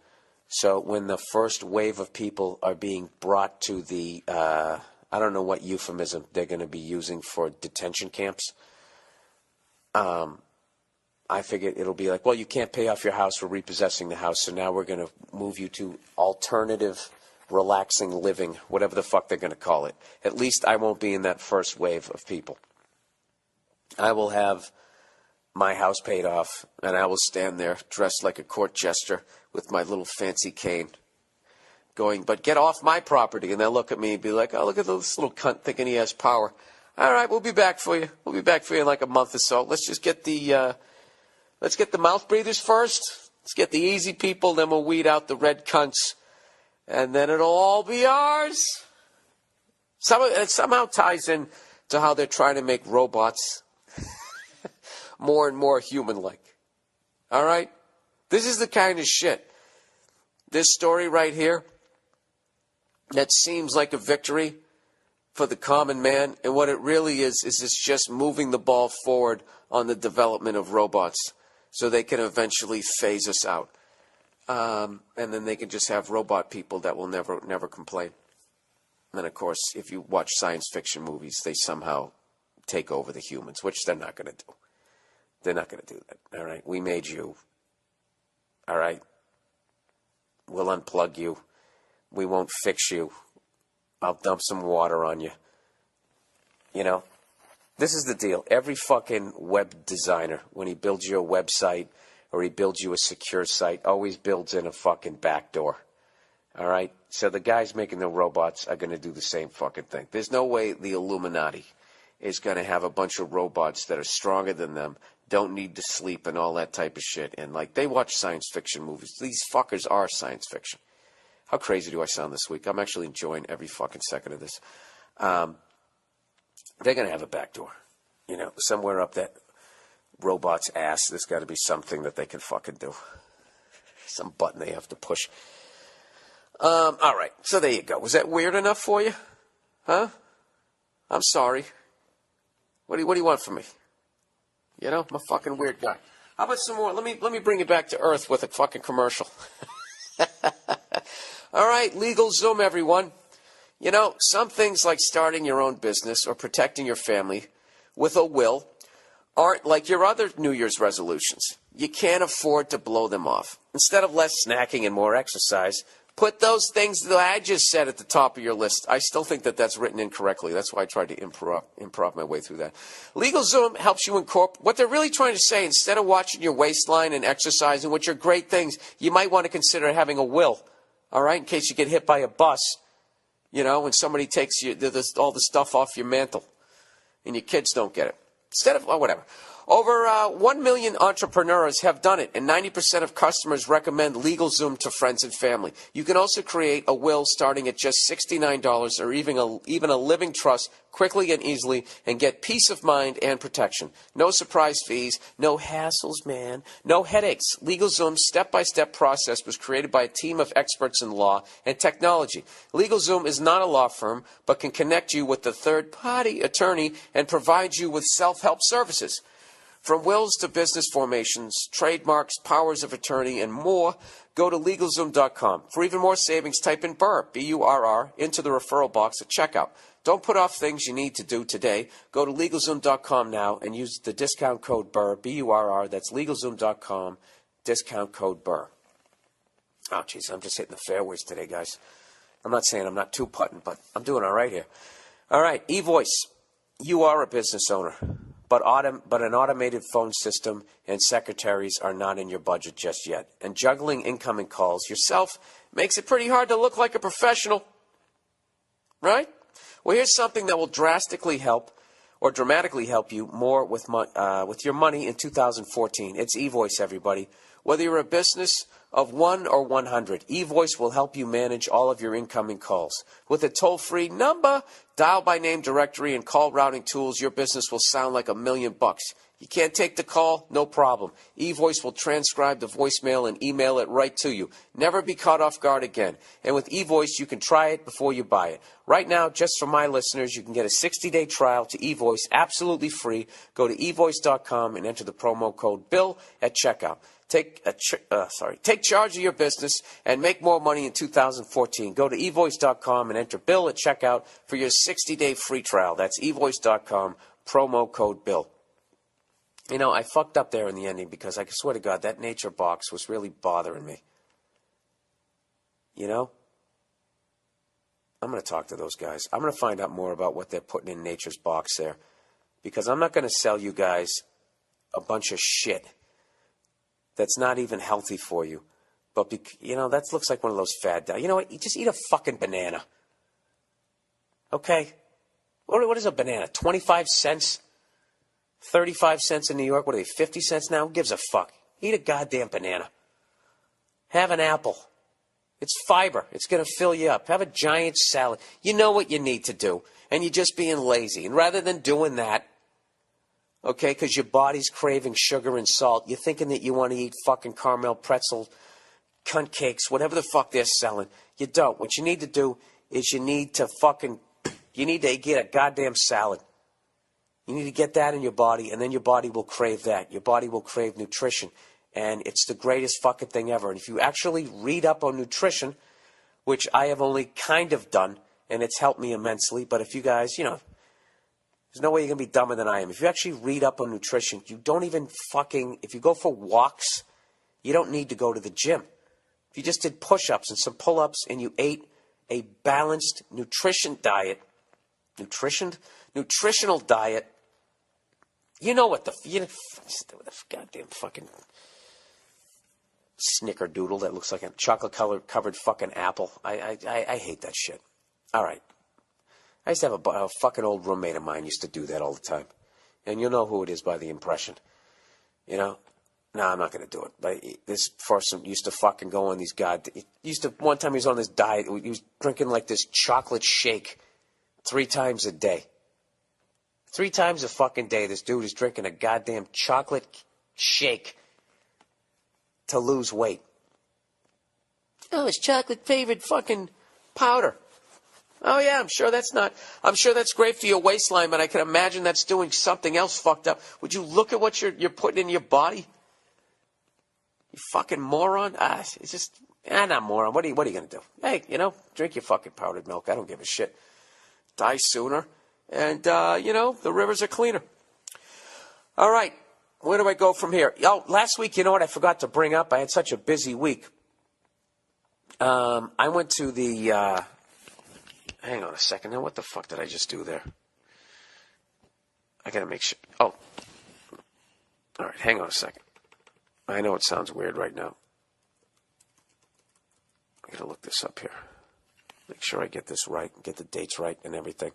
So when the first wave of people are being brought to the, I don't know what euphemism they're going to be using for detention camps, I figured it'll be like, well, you can't pay off your house for repossessing the house, so now we're going to move you to alternative, relaxing living, whatever the fuck they're going to call it. At least I won't be in that first wave of people. I will have my house paid off, and I will stand there dressed like a court jester with my little fancy cane going, but get off my property. And they'll look at me and be like, oh, look at this little cunt thinking he has power. All right, we'll be back for you. We'll be back for you in like a month or so. Let's just get the mouth breathers first. Let's get the easy people, then we'll weed out the red cunts, and then it'll all be ours. It somehow ties in to how they're trying to make robots more and more human-like. All right? This is the kind of shit. This story right here that seems like a victory for the common man, and what it really is it's just moving the ball forward on the development of robots so they can eventually phase us out. And then they can just have robot people that will never complain. And then, of course, if you watch science fiction movies, they somehow take over the humans, which they're not going to do. They're not going to do that, all right? We made you, all right? We'll unplug you. We won't fix you. I'll dump some water on you. You know, this is the deal. Every fucking web designer, when he builds you a website or he builds you a secure site, always builds in a fucking backdoor. All right? So the guys making the robots are going to do the same fucking thing. There's no way the Illuminati is going to have a bunch of robots that are stronger than them, don't need to sleep and all that type of shit. And, like, they watch science fiction movies. These fuckers are science fiction. How crazy do I sound this week? I'm actually enjoying every fucking second of this. They're going to have a backdoor. You know, somewhere up that robot's ass, there's got to be something that they can fucking do. Some button they have to push. All right, so there you go. Was that weird enough for you? Huh? I'm sorry. What do you want from me? You know, I'm a fucking weird guy. How about some more? Let me bring it back to earth with a fucking commercial. All right, LegalZoom, everyone. You know, some things like starting your own business or protecting your family with a will aren't like your other New Year's resolutions. You can't afford to blow them off. Instead of less snacking and more exercise, put those things that I just said at the top of your list. I still think that that's written incorrectly. That's why I tried to improv my way through that. LegalZoom helps you incorporate what they're really trying to say. Instead of watching your waistline and exercising, which are great things, you might want to consider having a will. All right, in case you get hit by a bus, you know, when somebody takes all the stuff off your mantle and your kids don't get it. Instead of, whatever. Over 1 million entrepreneurs have done it, and 90% of customers recommend LegalZoom to friends and family. You can also create a will starting at just $69 or even a living trust quickly and easily and get peace of mind and protection. No surprise fees, no hassles, man, no headaches. LegalZoom's step-by-step process was created by a team of experts in law and technology. LegalZoom is not a law firm, but can connect you with a third-party attorney and provide you with self-help services. From wills to business formations, trademarks, powers of attorney, and more, go to LegalZoom.com. For even more savings, type in Burr, B-U-R-R, into the referral box at checkout. Don't put off things you need to do today. Go to LegalZoom.com now and use the discount code Burr, B-U-R-R. That's LegalZoom.com, discount code Burr. Oh, jeez, I'm just hitting the fairways today, guys. I'm not saying I'm not two-putting, but I'm doing all right here. All right, eVoice. You are a business owner. But an automated phone system and secretaries are not in your budget just yet. And juggling incoming calls yourself makes it pretty hard to look like a professional. Right? Well, here's something that will dramatically help you more with your money in 2014. It's eVoice, everybody. Whether you're a business of 1 or 100, eVoice will help you manage all of your incoming calls. With a toll-free number, dial-by-name directory, and call routing tools, your business will sound like $1 million. You can't take the call? No problem. eVoice will transcribe the voicemail and email it right to you. Never be caught off guard again. And with eVoice, you can try it before you buy it. Right now, just for my listeners, you can get a 60-day trial to eVoice absolutely free. Go to eVoice.com and enter the promo code BILL at checkout. Take charge of your business and make more money in 2014. Go to eVoice.com and enter BILL at checkout for your 60-day free trial. That's eVoice.com, promo code BILL. You know, I fucked up there in the ending because I swear to God, that nature box was really bothering me. You know? I'm going to talk to those guys. I'm going to find out more about what they're putting in nature's box there. Because I'm not going to sell you guys a bunch of shit that's not even healthy for you. But, you know, that looks like one of those fad diets. You know what? You just eat a fucking banana. Okay? What is a banana? 25 cents? 35 cents in New York? What are they, 50 cents now? Who gives a fuck? Eat a goddamn banana. Have an apple. It's fiber. It's going to fill you up. Have a giant salad. You know what you need to do, and you're just being lazy. And rather than doing that, okay, because your body's craving sugar and salt, you're thinking that you want to eat fucking caramel pretzel, cunt cakes, whatever the fuck they're selling. You don't. What you need to do is you need to get a goddamn salad. You need to get that in your body, and then your body will crave that. Your body will crave nutrition. And it's the greatest fucking thing ever. And if you actually read up on nutrition, which I have only kind of done, and it's helped me immensely, but if you guys, there's no way you're going to be dumber than I am. If you actually read up on nutrition, you don't even if you go for walks, you don't need to go to the gym. If you just did push-ups and some pull-ups and you ate a balanced nutritional diet, you know what the goddamn fucking snickerdoodle that looks like a chocolate-covered fucking apple. I hate that shit. All right. I used to have a fucking old roommate of mine used to do that all the time. And you'll know who it is by the impression. No, I'm not going to do it. But this person used to fucking go on these one time he was on this diet. He was drinking like this chocolate shake 3 times a day. 3 times a fucking day, this dude is drinking a goddamn chocolate shake to lose weight. Oh, it's chocolate-flavored fucking powder. Oh, yeah, I'm sure that's great for your waistline, but I can imagine that's doing something else fucked up. Would you look at what you're putting in your body? You fucking moron. It's just, not moron. What are you going to do? Hey, drink your fucking powdered milk. I don't give a shit. Die sooner. And, the rivers are cleaner. All right. Where do I go from here? Oh, last week, you know what I forgot to bring up? I had such a busy week. I went to the, hang on a second. Now, what the fuck did I just do there? I got to make sure. Oh. All right. Hang on a second. I know it sounds weird right now. I got to look this up here. Make sure I get this right. Get the dates right and everything.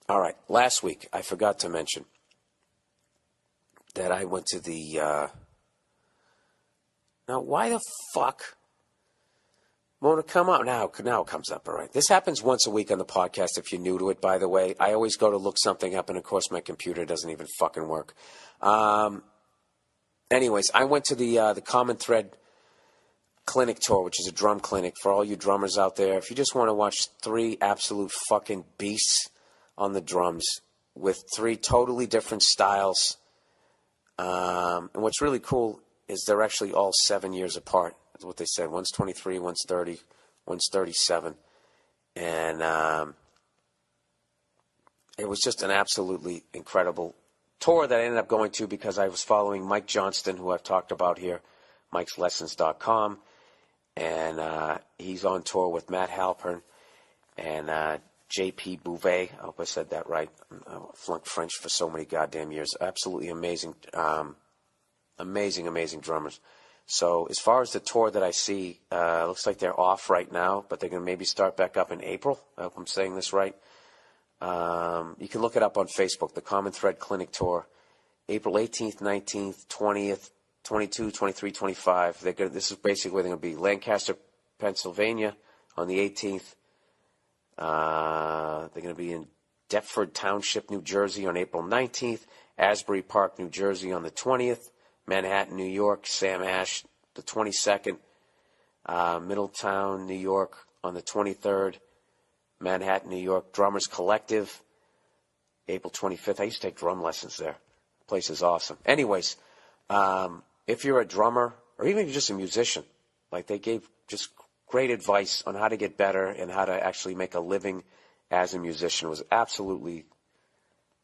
All right. Last week, I forgot to mention that I went to the, now why the fuck won't it come out? Now it comes up, all right. This happens once a week on the podcast if you're new to it, by the way. I always go to look something up, and of course my computer doesn't even fucking work. Anyways, I went to the Common Thread clinic tour, which is a drum clinic for all you drummers out there. If you just want to watch 3 absolute fucking beasts on the drums with 3 totally different styles. And what's really cool is they're actually all 7 years apart. That's what they said. One's 23, one's 30, one's 37. And it was just an absolutely incredible tour that I ended up going to because I was following Mike Johnston, who I've talked about here, Mike'sLessons.com. And he's on tour with Matt Halpern and J.P. Bouvet. I hope I said that right. I flunked French for so many goddamn years. Absolutely amazing, amazing drummers. So as far as the tour that I see, looks like they're off right now, but they're going to maybe start back up in April. I hope I'm saying this right. You can look it up on Facebook, the Common Thread Clinic Tour, April 18th, 19th, 20th, 22, 23, 25. This is basically where they're going to be. Lancaster, Pennsylvania on the 18th. They're going to be in Deptford Township, New Jersey on April 19th. Asbury Park, New Jersey on the 20th. Manhattan, New York, Sam Ash, the 22nd. Middletown, New York on the 23rd. Manhattan, New York, Drummers Collective, April 25th. I used to take drum lessons there. The place is awesome. Anyways, if you're a drummer or even if you're just a musician, like they gave just great advice on how to get better and how to actually make a living as a musician. It was absolutely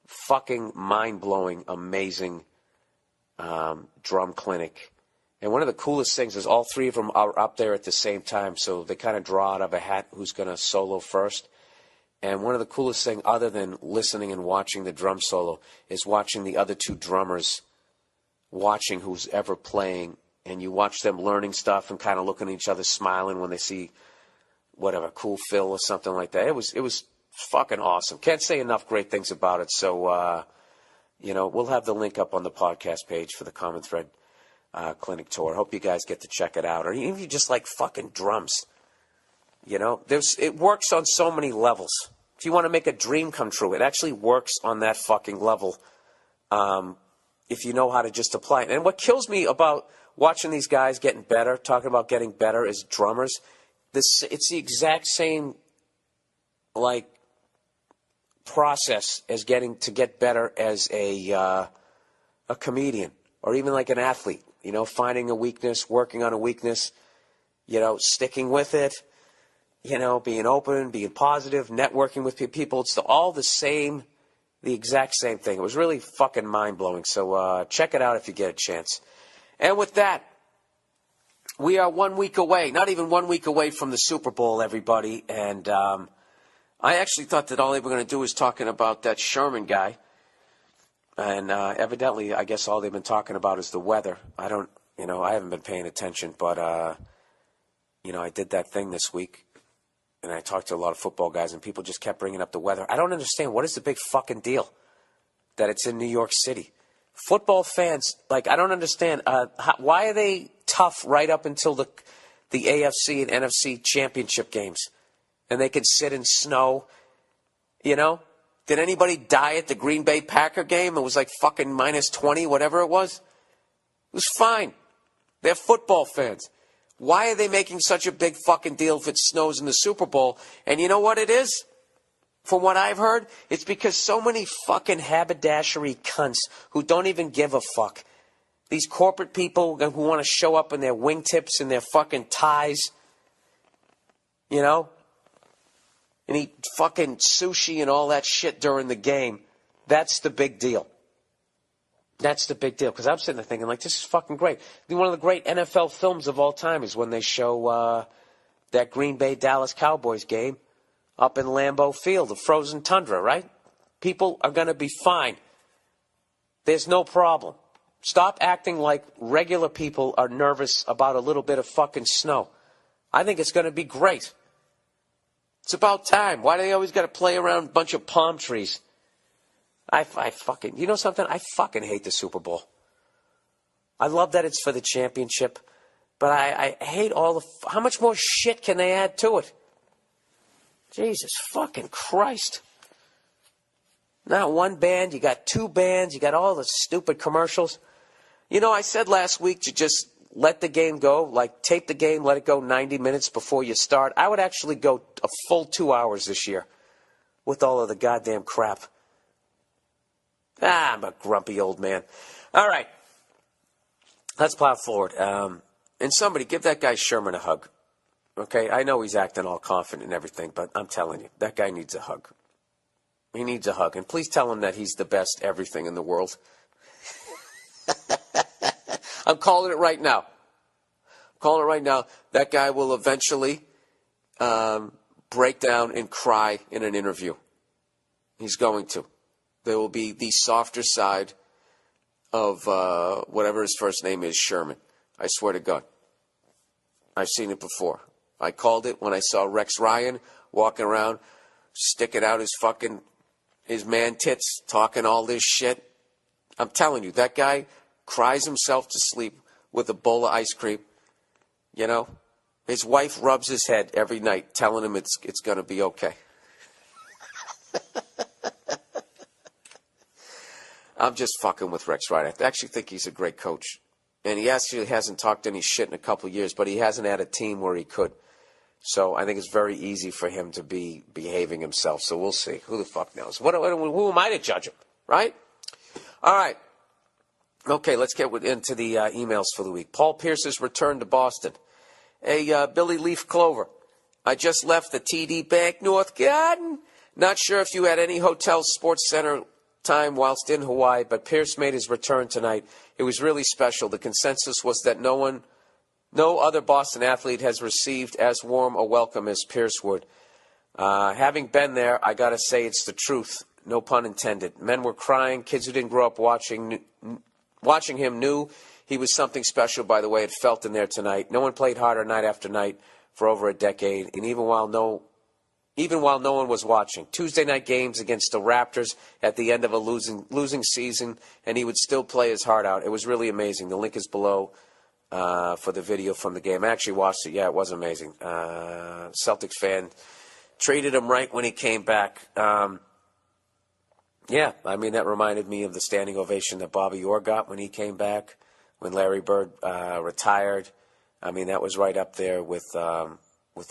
fucking mind-blowing, amazing drum clinic. And one of the coolest things is all 3 of them are up there at the same time, so they kind of draw out of a hat who's going to solo first. And one of the coolest things, other than listening and watching the drum solo, is watching the other 2 drummers, watching who's ever playing, and you watch them learning stuff and kind of looking at each other, smiling when they see whatever, cool fill or something like that. It was fucking awesome. Can't say enough great things about it. So, we'll have the link up on the podcast page for the Common Thread clinic tour. Hope you guys get to check it out. Or even if you just like fucking drums. It works on so many levels. If you want to make a dream come true, it actually works on that fucking level. If you know how to just apply it. And what kills me about watching these guys getting better, talking about getting better as drummers, it's the exact same, process as get better as a comedian or even like an athlete. Finding a weakness, working on a weakness, sticking with it, being open, being positive, networking with people. It's all the exact same thing. It was really fucking mind-blowing. So check it out if you get a chance. And with that, we are 1 week away, not even 1 week away from the Super Bowl, everybody. And I actually thought that all they were going to do was talking about that Sherman guy. And evidently, I guess all they've been talking about is the weather. I haven't been paying attention. But, I did that thing this week. And I talked to a lot of football guys, and people just kept bringing up the weather. I don't understand. What is the big fucking deal that it's in New York City? Football fans, I don't understand. Why are they tough right up until the AFC and NFC championship games? And they can sit in snow, Did anybody die at the Green Bay Packer game? It was like fucking minus 20, whatever it was. It was fine. They're football fans. Why are they making such a big fucking deal if it snows in the Super Bowl? And you know what it is? From what I've heard, it's because so many fucking haberdashery cunts who don't even give a fuck. These corporate people who want to show up in their wingtips and their fucking ties, and eat fucking sushi and all that shit during the game. That's the big deal. That's the big deal. Because I'm sitting there thinking, this is fucking great. One of the great NFL films of all time is when they show that Green Bay-Dallas Cowboys game up in Lambeau Field, the frozen tundra, right? People are going to be fine. There's no problem. Stop acting like regular people are nervous about a little bit of fucking snow. I think it's going to be great. It's about time. Why do they always got to play around a bunch of palm trees? I fucking, you know something? I fucking hate the Super Bowl. I love that it's for the championship, but I hate how much more shit can they add to it? Jesus fucking Christ. Not one band, you got two bands, you got all the stupid commercials. I said last week to just let the game go, tape the game, let it go 90 minutes before you start. I would actually go a full 2 hours this year with all of the goddamn crap. I'm a grumpy old man. All right. Let's plow forward. And somebody, give that guy Sherman a hug. Okay? I know he's acting all confident and everything, but I'm telling you, that guy needs a hug. He needs a hug. And please tell him that he's the best everything in the world. I'm calling it right now. That guy will eventually break down and cry in an interview. He's going to. There will be the softer side of whatever his first name is, Sherman. I swear to God. I've seen it before. I called it when I saw Rex Ryan walking around, sticking out his man tits, talking all this shit. I'm telling you, that guy cries himself to sleep with a bowl of ice cream. His wife rubs his head every night, telling him it's going to be okay. I'm just fucking with Rex Ryan. I actually think he's a great coach. And he actually hasn't talked any shit in a couple of years, but he hasn't had a team where he could. So I think it's very easy for him to be behaving himself. So we'll see. Who the fuck knows? Who am I to judge him, right? All right. Okay, let's get into the emails for the week. Paul Pierce's return to Boston. Hey, Billy Leaf Clover. I just left the TD Bank North Garden. Not sure if you had any hotel sports center time whilst in Hawaii, but Pierce made his return tonight. It was really special. The consensus was that no other Boston athlete has received as warm a welcome as Pierce would. Having been there, I got to say it's the truth. No pun intended. Men were crying. Kids who didn't grow up watching him knew he was something special by the way it felt in there tonight. No one played harder night after night for over a decade. And even even while no one was watching. Tuesday night games against the Raptors at the end of a losing season, and he would still play his heart out. It was really amazing. The link is below for the video from the game. I actually watched it. Yeah, it was amazing. Celtics fan treated him right when he came back. Yeah, I mean, that reminded me of the standing ovation that Bobby Orr got when he came back, when Larry Bird retired. I mean, that was right up there with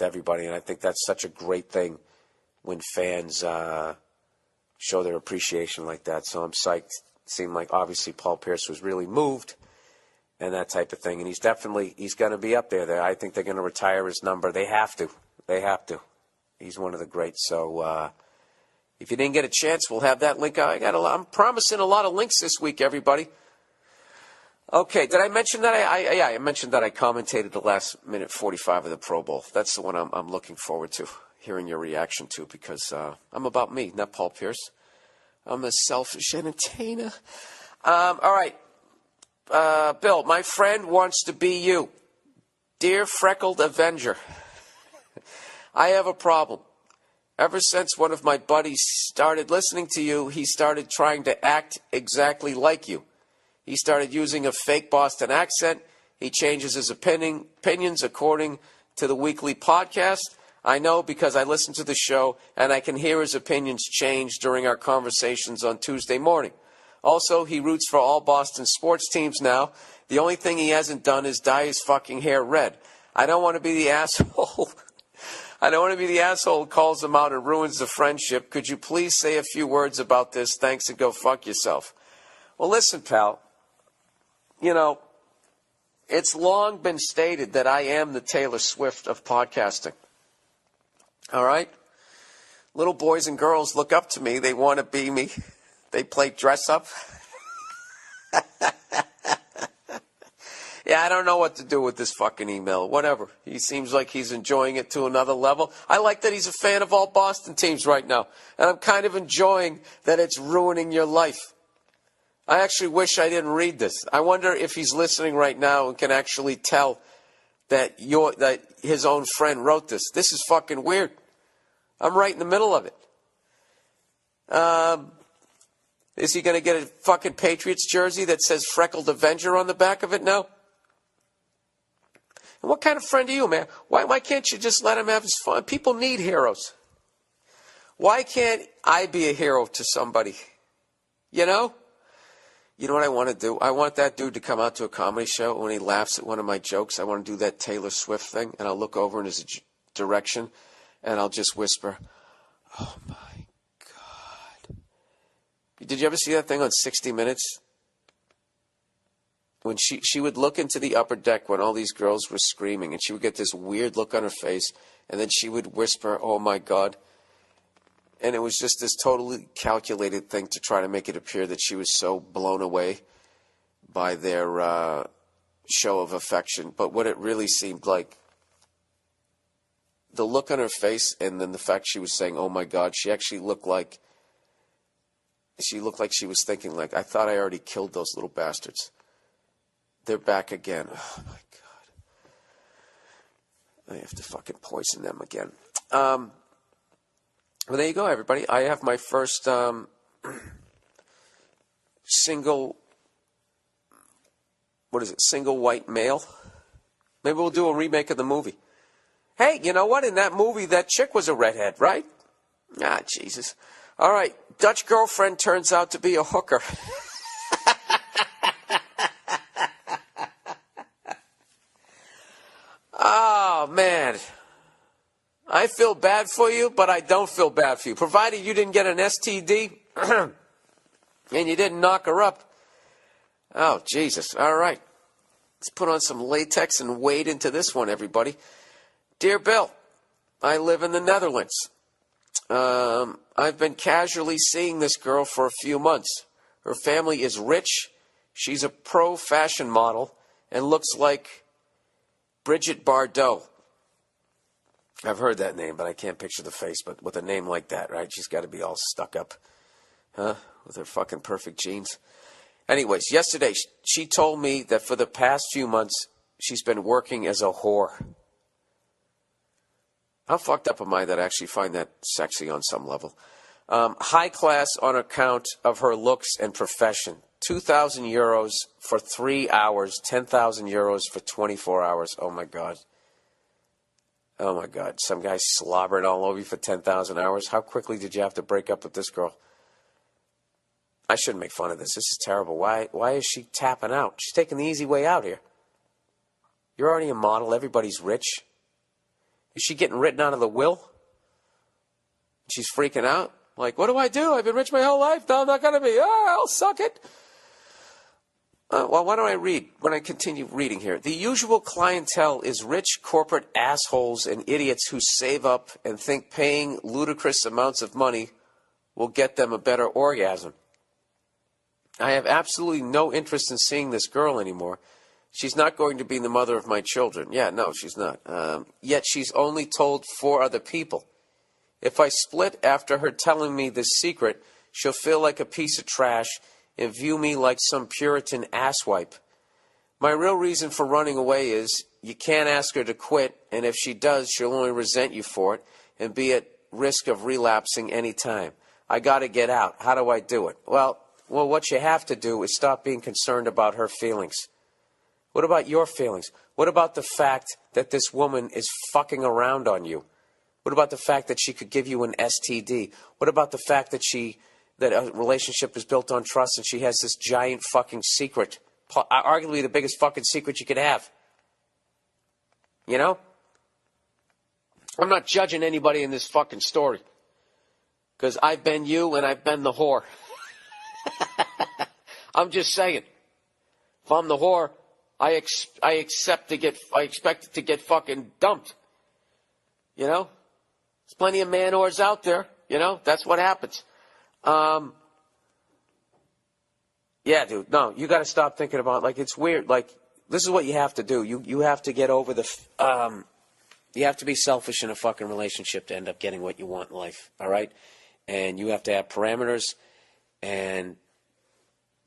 everybody, and I think that's such a great thing when fans show their appreciation like that. So I'm psyched. It seemed like, obviously, Paul Pierce was really moved and that type of thing, and he's going to be up there. I think they're going to retire his number. They have to. He's one of the greats. So if you didn't get a chance, we'll have that link. I'm promising a lot of links this week, everybody. Okay, did I mention that I mentioned that I commentated the last minute 45 of the Pro Bowl. That's the one I'm looking forward to hearing your reaction to, because I'm about me, not Paul Pierce. I'm a selfish entertainer. All right, Bill, my friend wants to be you. Dear Freckled Avenger, I have a problem. Ever since one of my buddies started listening to you, he started trying to act exactly like you. He started using a fake Boston accent. He changes his opinions according to the weekly podcast. I know because I listen to the show, and I can hear his opinions change during our conversations on Tuesday morning. Also, he roots for all Boston sports teams now. The only thing he hasn't done is dye his fucking hair red. I don't want to be the asshole. I don't want to be the asshole who calls him out and ruins the friendship. Could you please say a few words about this? Thanks, and go fuck yourself. Well, listen, pal. You know, it's long been stated that I am the Taylor Swift of podcasting. All right? Little boys and girls look up to me. They want to be me. They play dress up. Yeah, I don't know what to do with this fucking email. Whatever. He seems like he's enjoying it to another level. I like that he's a fan of all Boston teams right now. And I'm kind of enjoying that it's ruining your life. I actually wish I didn't read this. I wonder if he's listening right now and can actually tell that his own friend wrote this. This is fucking weird. I'm right in the middle of it. Is he going to get a fucking Patriots jersey that says Freckled Avenger on the back of it now? And what kind of friend are you, man? Why can't you just let him have his fun? People need heroes. Why can't I be a hero to somebody? You know? You know what I want to do? I want that dude to come out to a comedy show when he laughs at one of my jokes. I want to do that Taylor Swift thing, and I'll look over in his direction, and I'll just whisper, "Oh, my God." Did you ever see that thing on 60 Minutes? When she would look into the upper deck when all these girls were screaming, and she would get this weird look on her face, and then she would whisper, "Oh, my God." And it was just this totally calculated thing to try to make it appear that she was so blown away by their show of affection. But what it really seemed like, the look on her face and then the fact she was saying, "Oh, my God," she actually looked like she was thinking, like, "I thought I already killed those little bastards. They're back again. Oh, my God. I have to fucking poison them again." Well, there you go, everybody. I have my first single white male. Maybe we'll do a remake of the movie. Hey, you know what? In that movie, that chick was a redhead, right? Ah, Jesus. All right. Dutch girlfriend turns out to be a hooker. Oh, man. I feel bad for you, but I don't feel bad for you. Provided you didn't get an STD and you didn't knock her up. Oh, Jesus. All right. Let's put on some latex and wade into this one, everybody. Dear Bill, I live in the Netherlands. I've been casually seeing this girl for a few months. Her family is rich. She's a pro fashion model and looks like Bridget Bardot. I've heard that name, but I can't picture the face. But with a name like that, right? She's got to be all stuck up, huh? With her fucking perfect jeans. Anyways, yesterday she told me that for the past few months she's been working as a whore. How fucked up am I that I actually find that sexy on some level? High class on account of her looks and profession. 2,000 euros for 3 hours, 10,000 euros for 24 hours. Oh, my God. Oh, my God. Some guy slobbering all over you for 10,000 hours. How quickly did you have to break up with this girl? I shouldn't make fun of this. This is terrible. Why is she tapping out? She's taking the easy way out here. You're already a model. Everybody's rich. Is she getting written out of the will? She's freaking out. Like, what do I do? I've been rich my whole life. Now I'm not going to be. I'll suck it. Well, why don't I read when I continue reading here? The usual clientele is rich corporate assholes and idiots who save up and think paying ludicrous amounts of money will get them a better orgasm. I have absolutely no interest in seeing this girl anymore. She's not going to be the mother of my children. Yeah, no, she's not. Yet she's only told 4 other people. If I split after her telling me this secret, she'll feel like a piece of trash and view me like some Puritan asswipe. My real reason for running away is you can't ask her to quit, and if she does, she'll only resent you for it and be at risk of relapsing any time. I got to get out. How do I do it? Well, what you have to do is stop being concerned about her feelings. What about your feelings? What about the fact that this woman is fucking around on you? What about the fact that she could give you an STD? What about the fact that that a relationship is built on trust and she has this giant fucking secret, arguably the biggest fucking secret you could have? You know? I'm not judging anybody in this fucking story. Because I've been you and I've been the whore. I'm just saying. If I'm the whore, I expect it to get fucking dumped. You know? There's plenty of man whores out there. You know? That's what happens. Yeah, dude. No, you got to stop thinking about, like, it's weird. Like, this is what you have to do. You have to get over you have to be selfish in a fucking relationship to end up getting what you want in life. All right? And you have to have parameters and,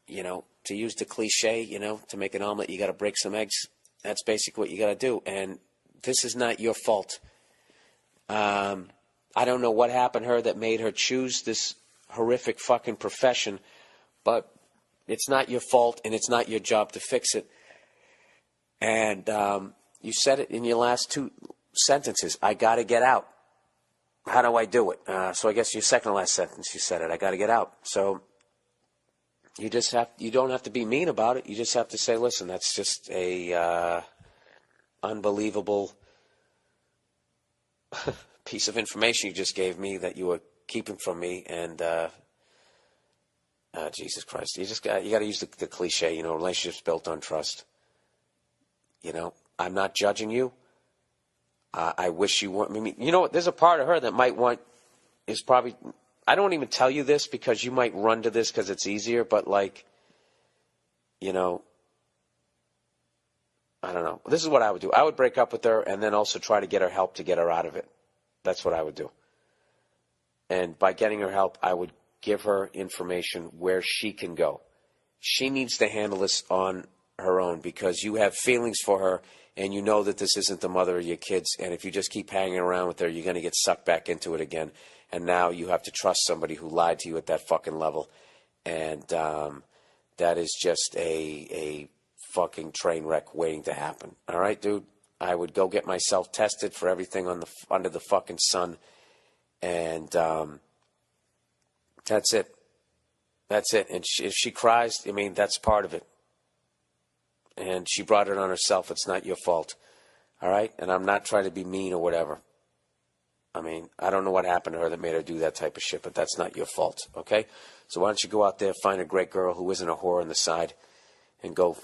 you know, to use the cliche, you know, to make an omelet, you got to break some eggs. That's basically what you got to do. And this is not your fault. I don't know what happened to her that made her choose this horrific fucking profession, but it's not your fault and it's not your job to fix it. And you said it in your last 2 sentences. I got to get out. How do I do it? So I guess your second to last sentence, you said it. I got to get out. So you don't have to be mean about it. You just have to say, listen, that's just a unbelievable piece of information you just gave me that you were keeping from me. And Jesus Christ, you got to use the cliche, you know, relationships built on trust. You know, I'm not judging you. I wish you weren't. I mean, you know what? There's a part of her that might is probably. I don't even tell you this because you might run to this because it's easier. But like, you know, I don't know. This is what I would do. I would break up with her and then also try to get her help to get her out of it. That's what I would do. And by getting her help, I would give her information where she can go. She needs to handle this on her own because you have feelings for her and you know that this isn't the mother of your kids. And if you just keep hanging around with her, you're going to get sucked back into it again. And now you have to trust somebody who lied to you at that fucking level. And that is just a fucking train wreck waiting to happen. All right, dude? I would go get myself tested for everything under the fucking sun. And that's it. That's it. And if she cries, I mean, that's part of it. And she brought it on herself. It's not your fault. All right? And I'm not trying to be mean or whatever. I mean, I don't know what happened to her that made her do that type of shit, but that's not your fault. Okay? So why don't you go out there, find a great girl who isn't a whore on the side, and go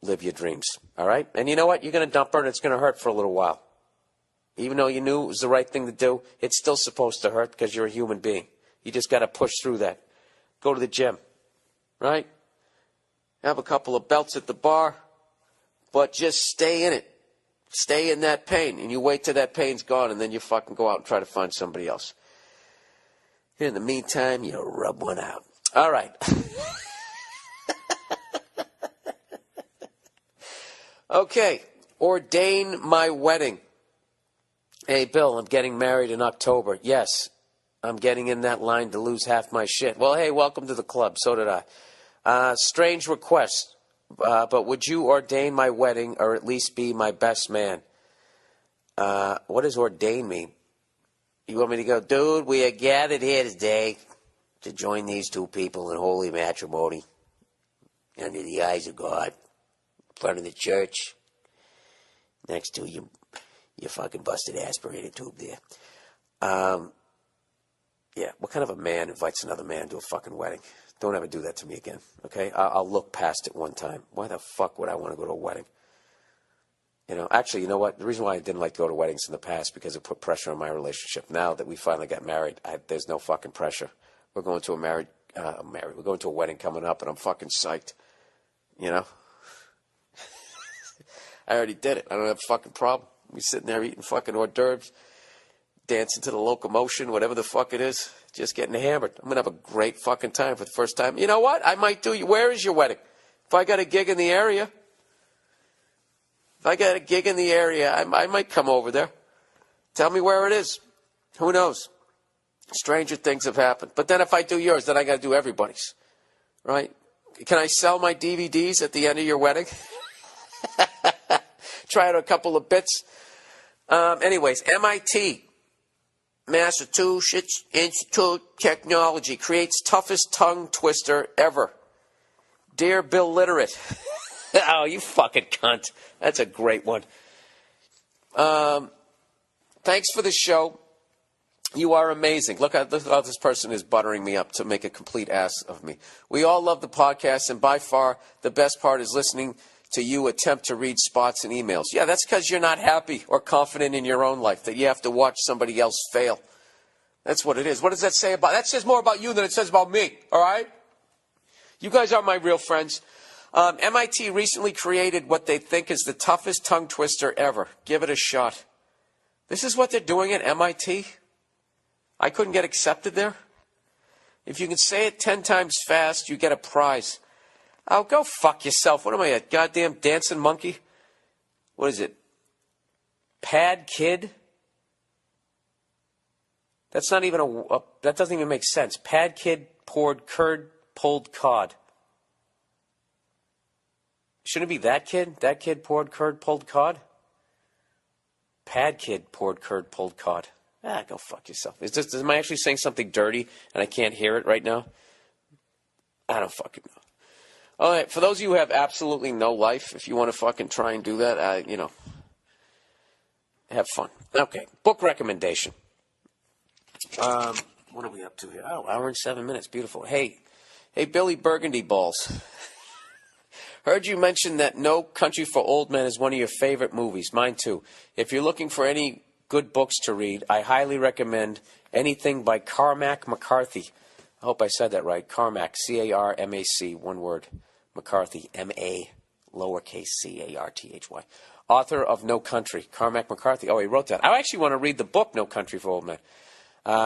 live your dreams. All right? And you know what? You're going to dump her, and it's going to hurt for a little while. Even though you knew it was the right thing to do, it's still supposed to hurt because you're a human being. You just got to push through that. Go to the gym. Right? Have a couple of belts at the bar. But just stay in it. Stay in that pain. And you wait till that pain's gone, and then you fucking go out and try to find somebody else. In the meantime, you rub one out. All right. Okay. Ordain my wedding. Hey, Bill, I'm getting married in October. Yes, I'm getting in that line to lose half my shit. Well, hey, welcome to the club. So did I. Strange request, but would you ordain my wedding or at least be my best man? What does ordain mean? You want me to go, dude, we are gathered here today to join these two people in holy matrimony under the eyes of God, in front of the church, next to your fucking busted aspirator tube there. Yeah, what kind of a man invites another man to a fucking wedding? Don't ever do that to me again, okay? I'll look past it one time. Why the fuck would I want to go to a wedding? You know, actually, you know what? The reason why I didn't like to go to weddings in the past because it put pressure on my relationship. Now that we finally got married, there's no fucking pressure. We're going to we're going to a wedding coming up, and I'm fucking psyched. You know? I already did it. I don't have a fucking problem. We sitting there eating fucking hors d'oeuvres, dancing to the locomotion, whatever the fuck it is, just getting hammered. I'm going to have a great fucking time for the first time. You know what? I might do you. Where is your wedding? If I got a gig in the area, I might come over there. Tell me where it is. Who knows? Stranger things have happened. But then if I do yours, then I got to do everybody's. Right? Can I sell my DVDs at the end of your wedding? Try out a couple of bits. Anyways, MIT, Massachusetts Institute of Technology, creates toughest tongue twister ever. Dear Bill Literate. Oh, you fucking cunt. That's a great one. Thanks for the show. You are amazing. Look how this person is buttering me up to make a complete ass of me. We all love the podcast, and by far the best part is listening to you attempt to read spots and emails. Yeah, that's because you're not happy or confident in your own life, that you have to watch somebody else fail. That's what it is. What does that say about? That says more about you than it says about me, all right? You guys are my real friends. MIT recently created what they think is the toughest tongue twister ever. Give it a shot. This is what they're doing at MIT? I couldn't get accepted there? If you can say it 10 times fast, you get a prize. Oh, go fuck yourself. What am I, a goddamn dancing monkey? What is it? Pad kid? That's not even that doesn't even make sense. Pad kid poured curd, pulled cod. Shouldn't it be that kid? That kid poured curd, pulled cod? Pad kid poured curd, pulled cod. Go fuck yourself. Am I actually saying something dirty and I can't hear it right now? I don't fucking know. All right, for those of you who have absolutely no life, if you want to fucking try and do that, have fun. Okay, book recommendation. What are we up to here? Oh, hour and 7 minutes. Beautiful. Hey, Billy Burgundy Balls. Heard you mention that No Country for Old Men is one of your favorite movies. Mine too. If you're looking for any good books to read, I highly recommend anything by Cormac McCarthy. I hope I said that right. Cormac, C-A-R-M-A-C, one word. McCarthy, M-A, lowercase C-A-R-T-H-Y. Author of No Country, Cormac McCarthy. Oh, he wrote that. I actually want to read the book, No Country for Old Men.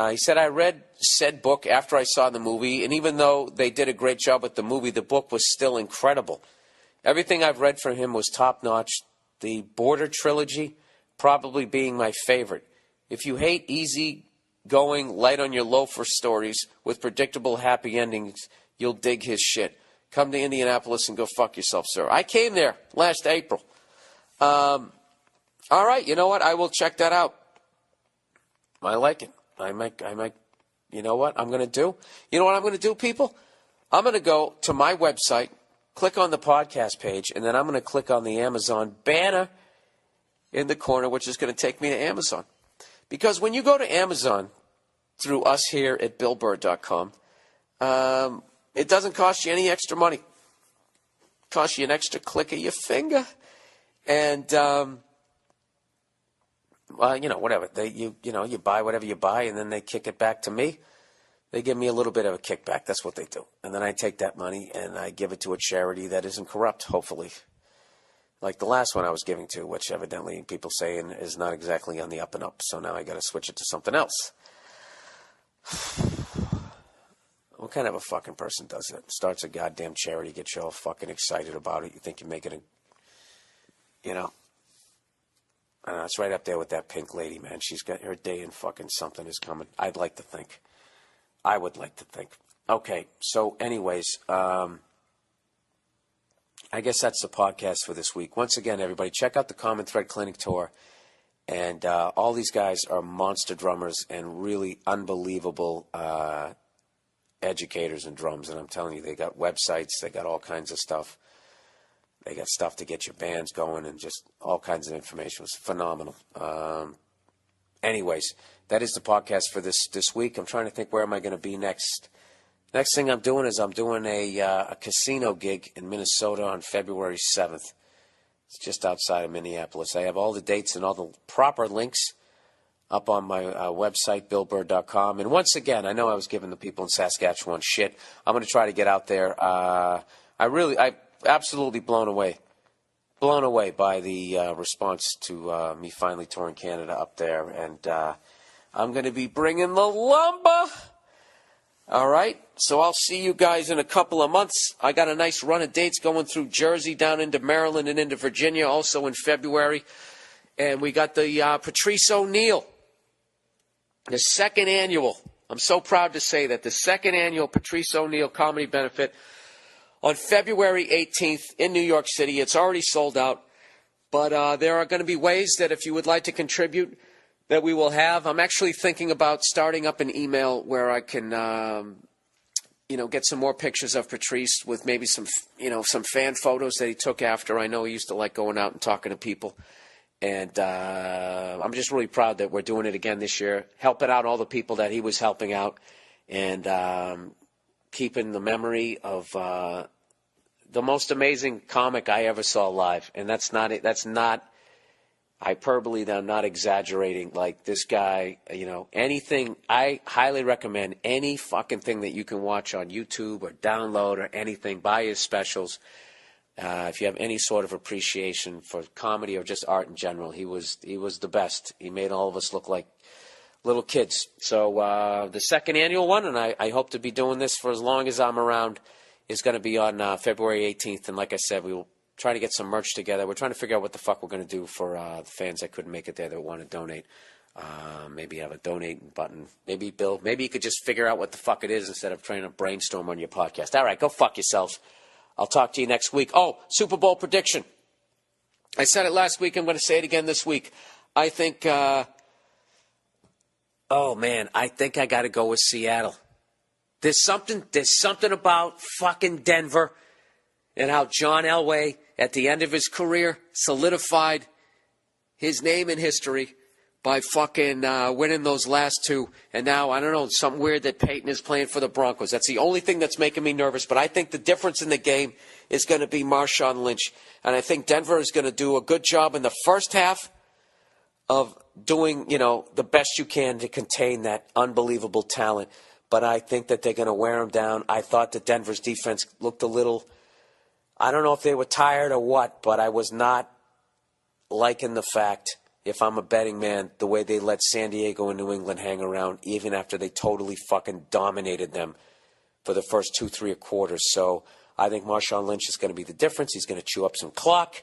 He said, I read said book after I saw the movie, and even though they did a great job with the movie, the book was still incredible. Everything I've read from him was top-notch. The Border trilogy probably being my favorite. If you hate easy-going, light-on-your-loafer stories with predictable happy endings, you'll dig his shit. Come to Indianapolis and go fuck yourself, sir. I came there last April. All right, you know what? I will check that out. I like it. I might, you know what I'm going to do? You know what I'm going to do, people? I'm going to go to my website, click on the podcast page, and then I'm going to click on the Amazon banner in the corner, which is going to take me to Amazon. Because when you go to Amazon through us here at BillBurr.com, it doesn't cost you any extra money. It costs you an extra click of your finger. And, whatever. You buy whatever you buy, and then they kick it back to me. They give me a little bit of a kickback. That's what they do. And then I take that money and I give it to a charity that isn't corrupt, hopefully. Like the last one I was giving to, which evidently people say is not exactly on the up and up. So now I got to switch it to something else. What kind of a fucking person does that? Starts a goddamn charity, gets you all fucking excited about it. You think you're making It's right up there with that pink lady, man. She's got her day in fucking something is coming. I'd like to think. I would like to think. Okay, so anyways, I guess that's the podcast for this week. Once again, everybody, check out the Common Thread Clinic Tour. And all these guys are monster drummers and really unbelievable educators in drums. And I'm telling you, they got websites. They got all kinds of stuff. They got stuff to get your bands going and just all kinds of information. It was phenomenal. Anyways, that is the podcast for this week. I'm trying to think, where am I going to be next? Next thing I'm doing is I'm doing a casino gig in Minnesota on February 7th. It's just outside of Minneapolis. I have all the dates and all the proper links up on my website, billburr.com. And once again, I know I was giving the people in Saskatchewan shit. I'm going to try to get out there. I'm absolutely blown away by the response to me finally touring Canada up there. And I'm going to be bringing the lumber. All right, so I'll see you guys in a couple of months. I got a nice run of dates going through Jersey, down into Maryland, and into Virginia, also in February. And we got the Patrice O'Neill, the second annual. I'm so proud to say that the second annual Patrice O'Neill Comedy Benefit on February 18th in New York City. It's already sold out, but there are going to be ways that if you would like to contribute, that we will have. I'm actually thinking about starting up an email where I can, get some more pictures of Patrice with maybe some fan photos that he took after. I know he used to like going out and talking to people. And I'm just really proud that we're doing it again this year, helping out all the people that he was helping out, and keeping the memory of the most amazing comic I ever saw live. And that's not hyperbole, that I'm not exaggerating. Like, this guy, anything, I highly recommend any fucking thing that you can watch on YouTube or download or anything. Buy his specials. If you have any sort of appreciation for comedy or just art in general, he was the best. He made all of us look like little kids. So the second annual one, and I hope to be doing this for as long as I'm around, is going to be on February 18th. And like I said, we will try to get some merch together. We're trying to figure out what the fuck we're going to do for the fans that couldn't make it there that want to donate. Maybe have a donate button. Maybe, Bill, maybe you could just figure out what the fuck it is instead of trying to brainstorm on your podcast. All right, go fuck yourselves. I'll talk to you next week. Oh, Super Bowl prediction. I said it last week. I'm going to say it again this week. I think, I think I got to go with Seattle. There's something about fucking Denver and how John Elway, at the end of his career, solidified his name in history by fucking winning those last two. And now, I don't know, something weird that Peyton is playing for the Broncos. That's the only thing that's making me nervous. But I think the difference in the game is going to be Marshawn Lynch. And I think Denver is going to do a good job in the first half of doing, the best you can to contain that unbelievable talent. But I think that they're going to wear him down. I thought that Denver's defense looked a little, I don't know if they were tired or what, but I was not liking the fact, if I'm a betting man, the way they let San Diego and New England hang around, even after they totally fucking dominated them for the first 2-3 quarters. So I think Marshawn Lynch is going to be the difference. He's going to chew up some clock.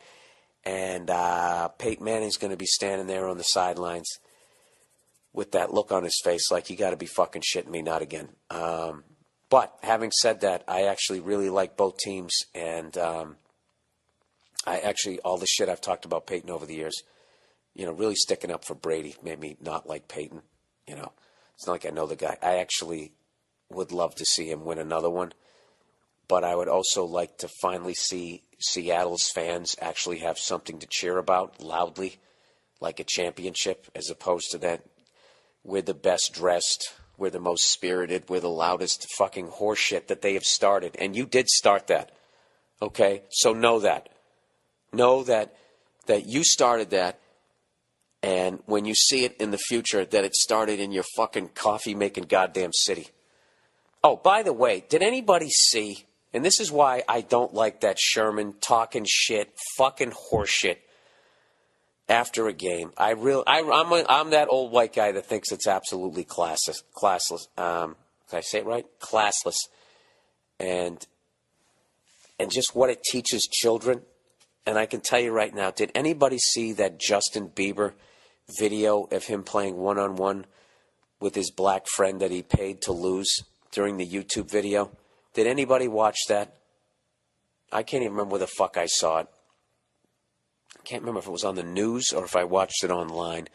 And Peyton Manning's going to be standing there on the sidelines with that look on his face like, you got to be fucking shitting me, not again. But having said that, I actually really like both teams. And all the shit I've talked about Peyton over the years, really sticking up for Brady made me not like Peyton. It's not like I know the guy. I actually would love to see him win another one. But I would also like to finally see Seattle's fans actually have something to cheer about loudly, like a championship, as opposed to that we're the best dressed, we're the most spirited, we're the loudest fucking horseshit that they have started. And you did start that, okay? So know that. Know that you started that. And when you see it in the future, that it started in your fucking coffee-making goddamn city. Oh, by the way, did anybody see, and this is why I don't like that Sherman talking shit, fucking horseshit after a game. I'm that old white guy that thinks it's absolutely classless. Can I say it right? Classless. And just what it teaches children and I can tell you right now, did anybody see that Justin Bieber video of him playing one-on-one with his black friend that he paid to lose during the YouTube video? Did anybody watch that? I can't even remember where the fuck I saw it. I can't remember if it was on the news or if I watched it online.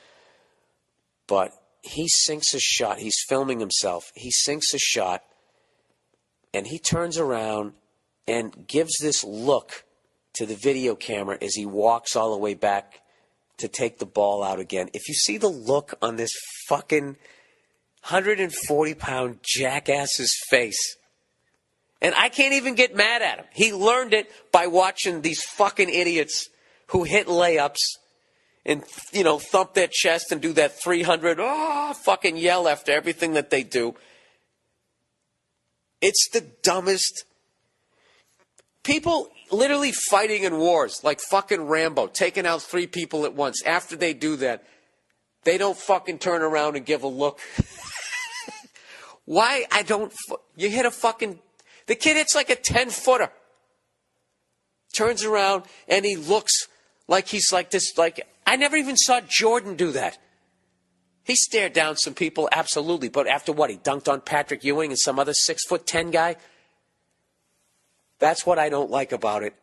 But he sinks a shot. He's filming himself. He sinks a shot, and he turns around and gives this look to the video camera as he walks all the way back to take the ball out again. If you see the look on this fucking 140-pound jackass's face, and I can't even get mad at him. He learned it by watching these fucking idiots who hit layups and, you know, thump their chest and do that 300, fucking yell after everything that they do. It's the dumbest. People literally fighting in wars, like fucking Rambo, taking out 3 people at once. After they do that, they don't fucking turn around and give a look. Why? You hit a fucking, the kid hits like a 10-footer. Turns around and he looks like he's like this, like, I never even saw Jordan do that. He stared down some people, absolutely. But after what? He dunked on Patrick Ewing and some other 6'10" guy? That's what I don't like about it.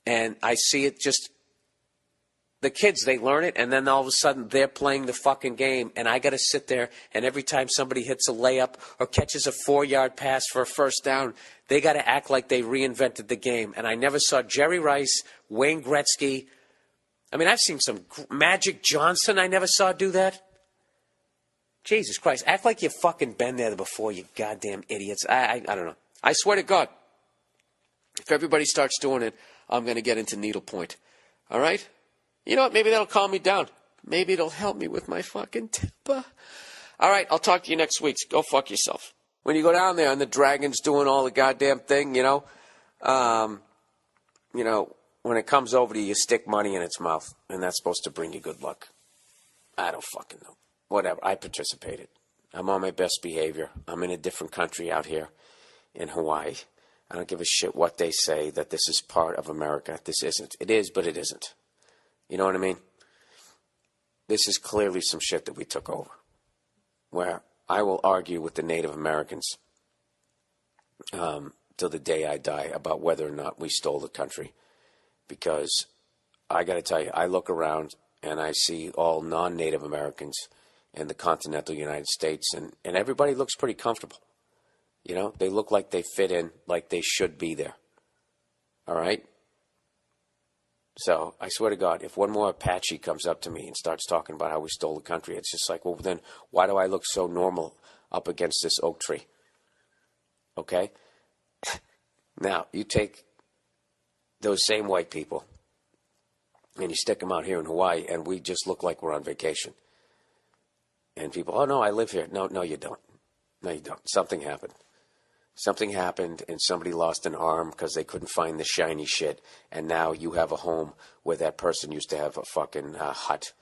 And I see it just, the kids, they learn it, and then all of a sudden they're playing the fucking game, and I got to sit there, and every time somebody hits a layup or catches a 4-yard pass for a first down, they got to act like they reinvented the game. And I never saw Jerry Rice, Wayne Gretzky. I mean, I've seen some Magic Johnson. I never saw do that. Jesus Christ, act like you've fucking been there before, you goddamn idiots. I don't know. I swear to God, if everybody starts doing it, I'm going to get into needlepoint. All right? You know what? Maybe that'll calm me down. Maybe it'll help me with my fucking temper. All right, I'll talk to you next week. Go fuck yourself. When you go down there and the dragon's doing all the goddamn thing, you know, when it comes over to you, you stick money in its mouth, and that's supposed to bring you good luck. I don't fucking know. Whatever. I participated. I'm on my best behavior. I'm in a different country out here in Hawaii. I don't give a shit what they say that this is part of America. This isn't. It is, but it isn't. You know what I mean? This is clearly some shit that we took over. Where I will argue with the Native Americans till the day I die about whether or not we stole the country. Because I got to tell you, I look around and I see all non-Native Americans in the continental United States, and everybody looks pretty comfortable. You know, they look like they fit in, like they should be there. All right? So, I swear to God, if one more Apache comes up to me and starts talking about how we stole the country, it's just like, well, then why do I look so normal up against this oak tree? Okay? Now, you take those same white people and you stick them out here in Hawaii, and we just look like we're on vacation. And people, oh, no, I live here. No, you don't. No, you don't. Something happened. Something happened, and somebody lost an arm because they couldn't find the shiny shit, and now you have a home where that person used to have a fucking hut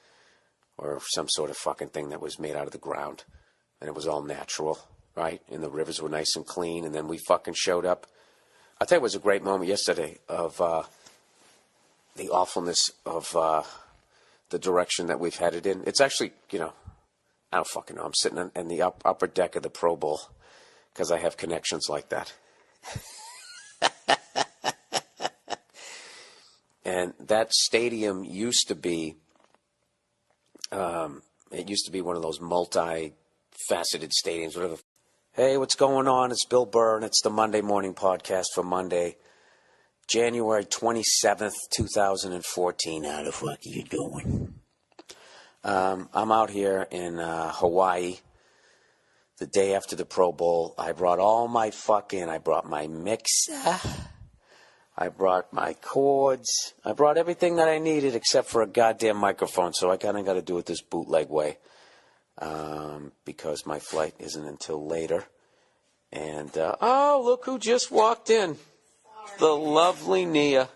or some sort of fucking thing that was made out of the ground, and it was all natural, right? And the rivers were nice and clean, and then we fucking showed up. I'll tell you, it was a great moment yesterday of the awfulness of the direction that we've headed in. It's actually, you know, I don't fucking know. I'm sitting in the upper deck of the Pro Bowl because I have connections like that. And that stadium used to be, it used to be one of those multi-faceted stadiums, whatever. Hey, what's going on? It's Bill Burrs, and it's the Monday Morning Podcast for Monday, January 27th, 2014. How the fuck are you doing? I'm out here in Hawaii the day after the Pro Bowl. I brought all my I brought my mixer. I brought my cords. I brought everything that I needed except for a goddamn microphone, so I kind of got to do it this bootleg way. Because my flight isn't until later. And, oh, look who just walked in. Sorry. The lovely Nia.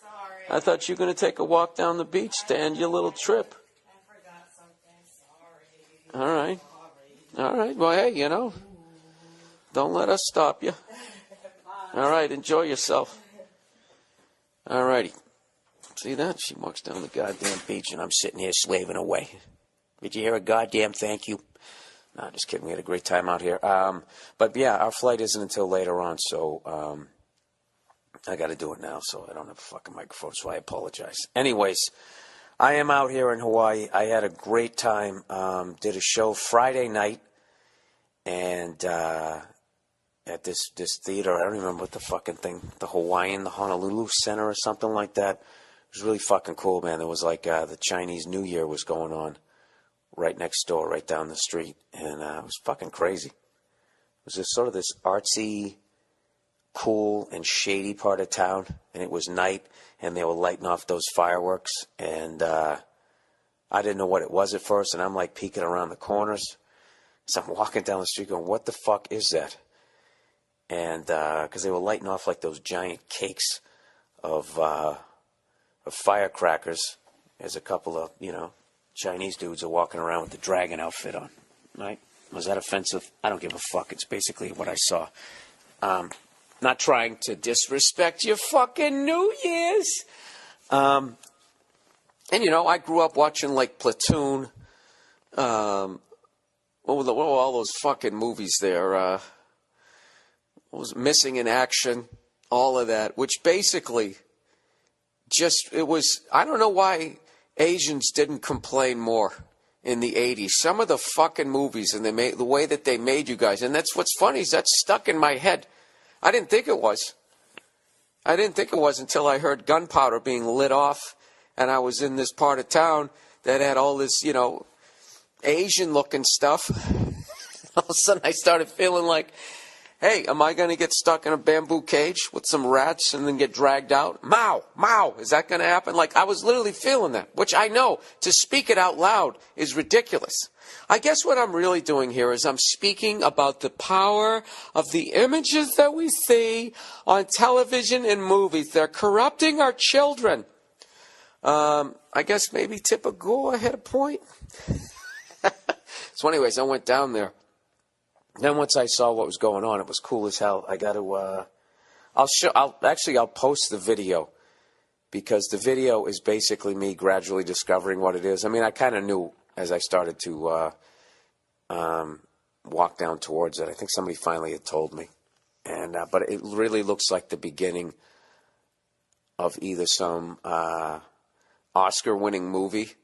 Sorry. I thought you were going to take a walk down the beach to end your little trip. I forgot something. Sorry. All right. All right. Well, hey, you know, don't let us stop you. All right. Enjoy yourself. All righty. See that? She walks down the goddamn beach, and I'm sitting here slaving away. Did you hear a goddamn thank you? No, just kidding. We had a great time out here. But yeah, our flight isn't until later on, so I got to do it now, so I don't have a fucking microphone, so I apologize. Anyways, I am out here in Hawaii. I had a great time. Did a show Friday night, and at this theater, I don't remember what the fucking thing, the Honolulu Center or something like that. It was really fucking cool, man. There was like the Chinese New Year was going on right next door, right down the street, and it was fucking crazy. It was just sort of this artsy, cool and shady part of town, and it was night, and they were lighting off those fireworks, and I didn't know what it was at first, and I'm like peeking around the corners, so I'm walking down the street going, what the fuck is that? And because they were lighting off like those giant cakes of firecrackers. There's a couple of, Chinese dudes are walking around with the dragon outfit on, right? Was that offensive? I don't give a fuck. It's basically what I saw. Not trying to disrespect your fucking New Year's. And, I grew up watching, like, Platoon. What were all those fucking movies there? What was Missing in Action? All of that, which basically I don't know why Asians didn't complain more in the 80s. Some of the fucking movies and the way that they made you guys, and that's what's funny is that's stuck in my head. I didn't think it was. I didn't think it was until I heard gunpowder being lit off, and I was in this part of town that had all this, Asian-looking stuff. All of a sudden I started feeling like, hey, am I going to get stuck in a bamboo cage with some rats and then get dragged out? Mao, is that going to happen? Like, I was literally feeling that, which I know to speak it out loud is ridiculous. I guess what I'm really doing here is I'm speaking about the power of the images that we see on television and movies. They're corrupting our children. I guess maybe Tipper Gore had a point. So anyways, I went down there. Then once I saw what was going on, it was cool as hell. I got to, I'll post the video because the video is basically me gradually discovering what it is. I mean, I kind of knew as I started to walk down towards it. I think somebody finally had told me. And but it really looks like the beginning of either some Oscar-winning movie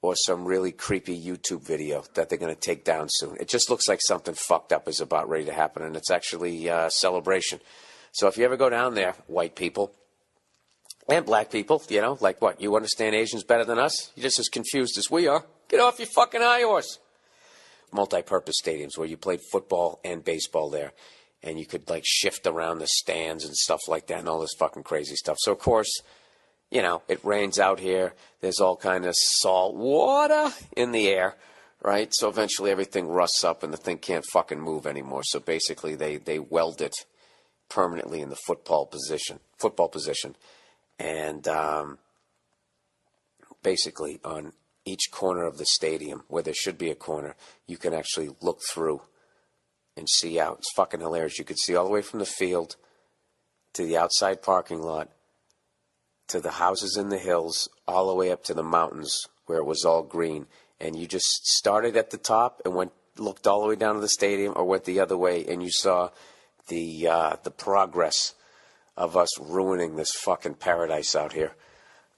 or some really creepy YouTube video that they're going to take down soon. It just looks like something fucked up is about ready to happen, and it's actually a celebration. So if you ever go down there, white people and black people, like what, you understand Asians better than us? You're just as confused as we are. Get off your fucking high horse. Multi-purpose stadiums where you played football and baseball there, and you could, like, shift around the stands and stuff like that and all this fucking crazy stuff. So, of course, it rains out here. There's all kind of salt water in the air, right? So eventually everything rusts up and the thing can't fucking move anymore. So basically they weld it permanently in the football position. And basically on each corner of the stadium, where there should be a corner, you can actually look through and see out. It's fucking hilarious. You could see all the way from the field to the outside parking lot, to the houses in the hills, all the way up to the mountains where it was all green. And you just started at the top and looked all the way down to the stadium, or went the other way, and you saw the progress of us ruining this fucking paradise out here.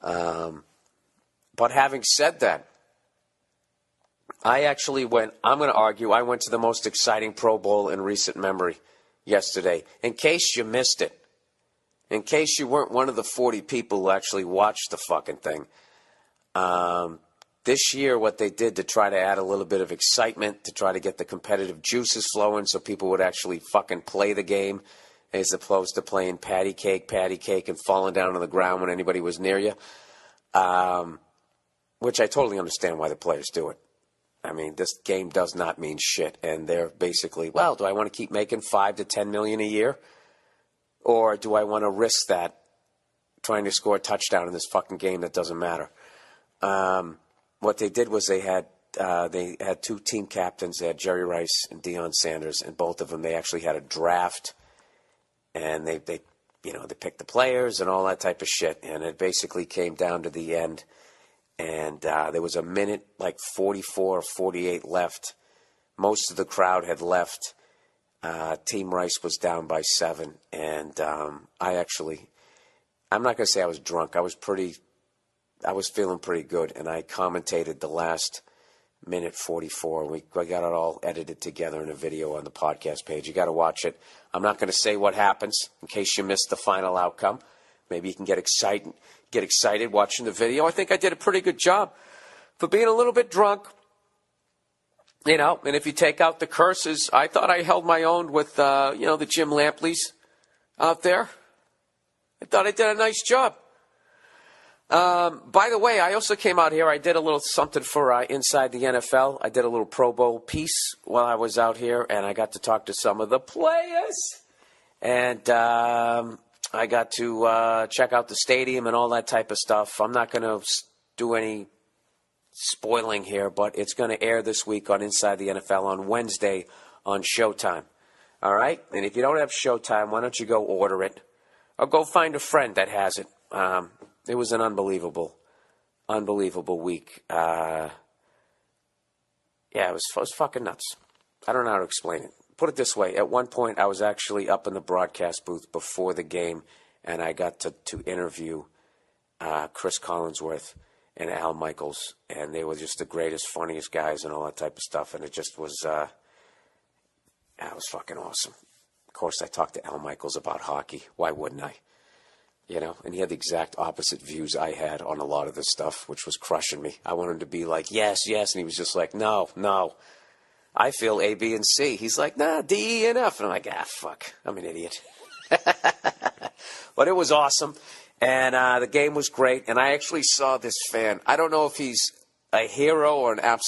But having said that, I actually I'm going to argue, I went to the most exciting Pro Bowl in recent memory yesterday. In case you missed it. In case you weren't one of the 40 people who actually watched the fucking thing, this year what they did to try to add a little bit of excitement, to try to get the competitive juices flowing so people would actually fucking play the game as opposed to playing patty cake, and falling down on the ground when anybody was near you, which I totally understand why the players do it. I mean, this game does not mean shit, and they're basically, well, do I want to keep making $5 to $10 million a year? Or do I want to risk that trying to score a touchdown in this fucking game that doesn't matter? What they did was they had two team captains. They had Jerry Rice and Deion Sanders, and both of them, they actually had a draft, and they they picked the players and all that type of shit. And it basically came down to the end. And there was a minute, like 44 or 48 left. Most of the crowd had left. Team Rice was down by 7. And I'm not going to say I was drunk. I was feeling pretty good. And I commentated the last minute 44. We got it all edited together in a video on the podcast page. You got to watch it. I'm not going to say what happens in case you missed the final outcome. Maybe you can get excited watching the video. I think I did a pretty good job for being a little bit drunk. And if you take out the curses, I thought I held my own with, the Jim Lampleys out there. I thought I did a nice job. By the way, I also came out here. I did a little something for Inside the NFL. I did a little Pro Bowl piece while I was out here, and I got to talk to some of the players. And I got to check out the stadium and all that type of stuff. I'm not going to do any spoiling here, but it's going to air this week on Inside the NFL on Wednesday on Showtime. All right? And if you don't have Showtime, why don't you go order it? Or go find a friend that has it. It was an unbelievable week. It was fucking nuts. I don't know how to explain it. Put it this way. At one point, I was actually up in the broadcast booth before the game, and I got to interview Chris Collinsworth and Al Michaels, and they were just the greatest, funniest guys and all that type of stuff, and it just was, it was fucking awesome. Of course, I talked to Al Michaels about hockey. Why wouldn't I? And he had the exact opposite views I had on a lot of this stuff, which was crushing me. I wanted him to be like, yes, yes, and he was just like, no. I feel A, B, and C. He's like, nah, D, E, and F. And I'm like, fuck, I'm an idiot. But it was awesome, and the game was great, and I actually saw this fan. I don't know if he's a hero or an absolute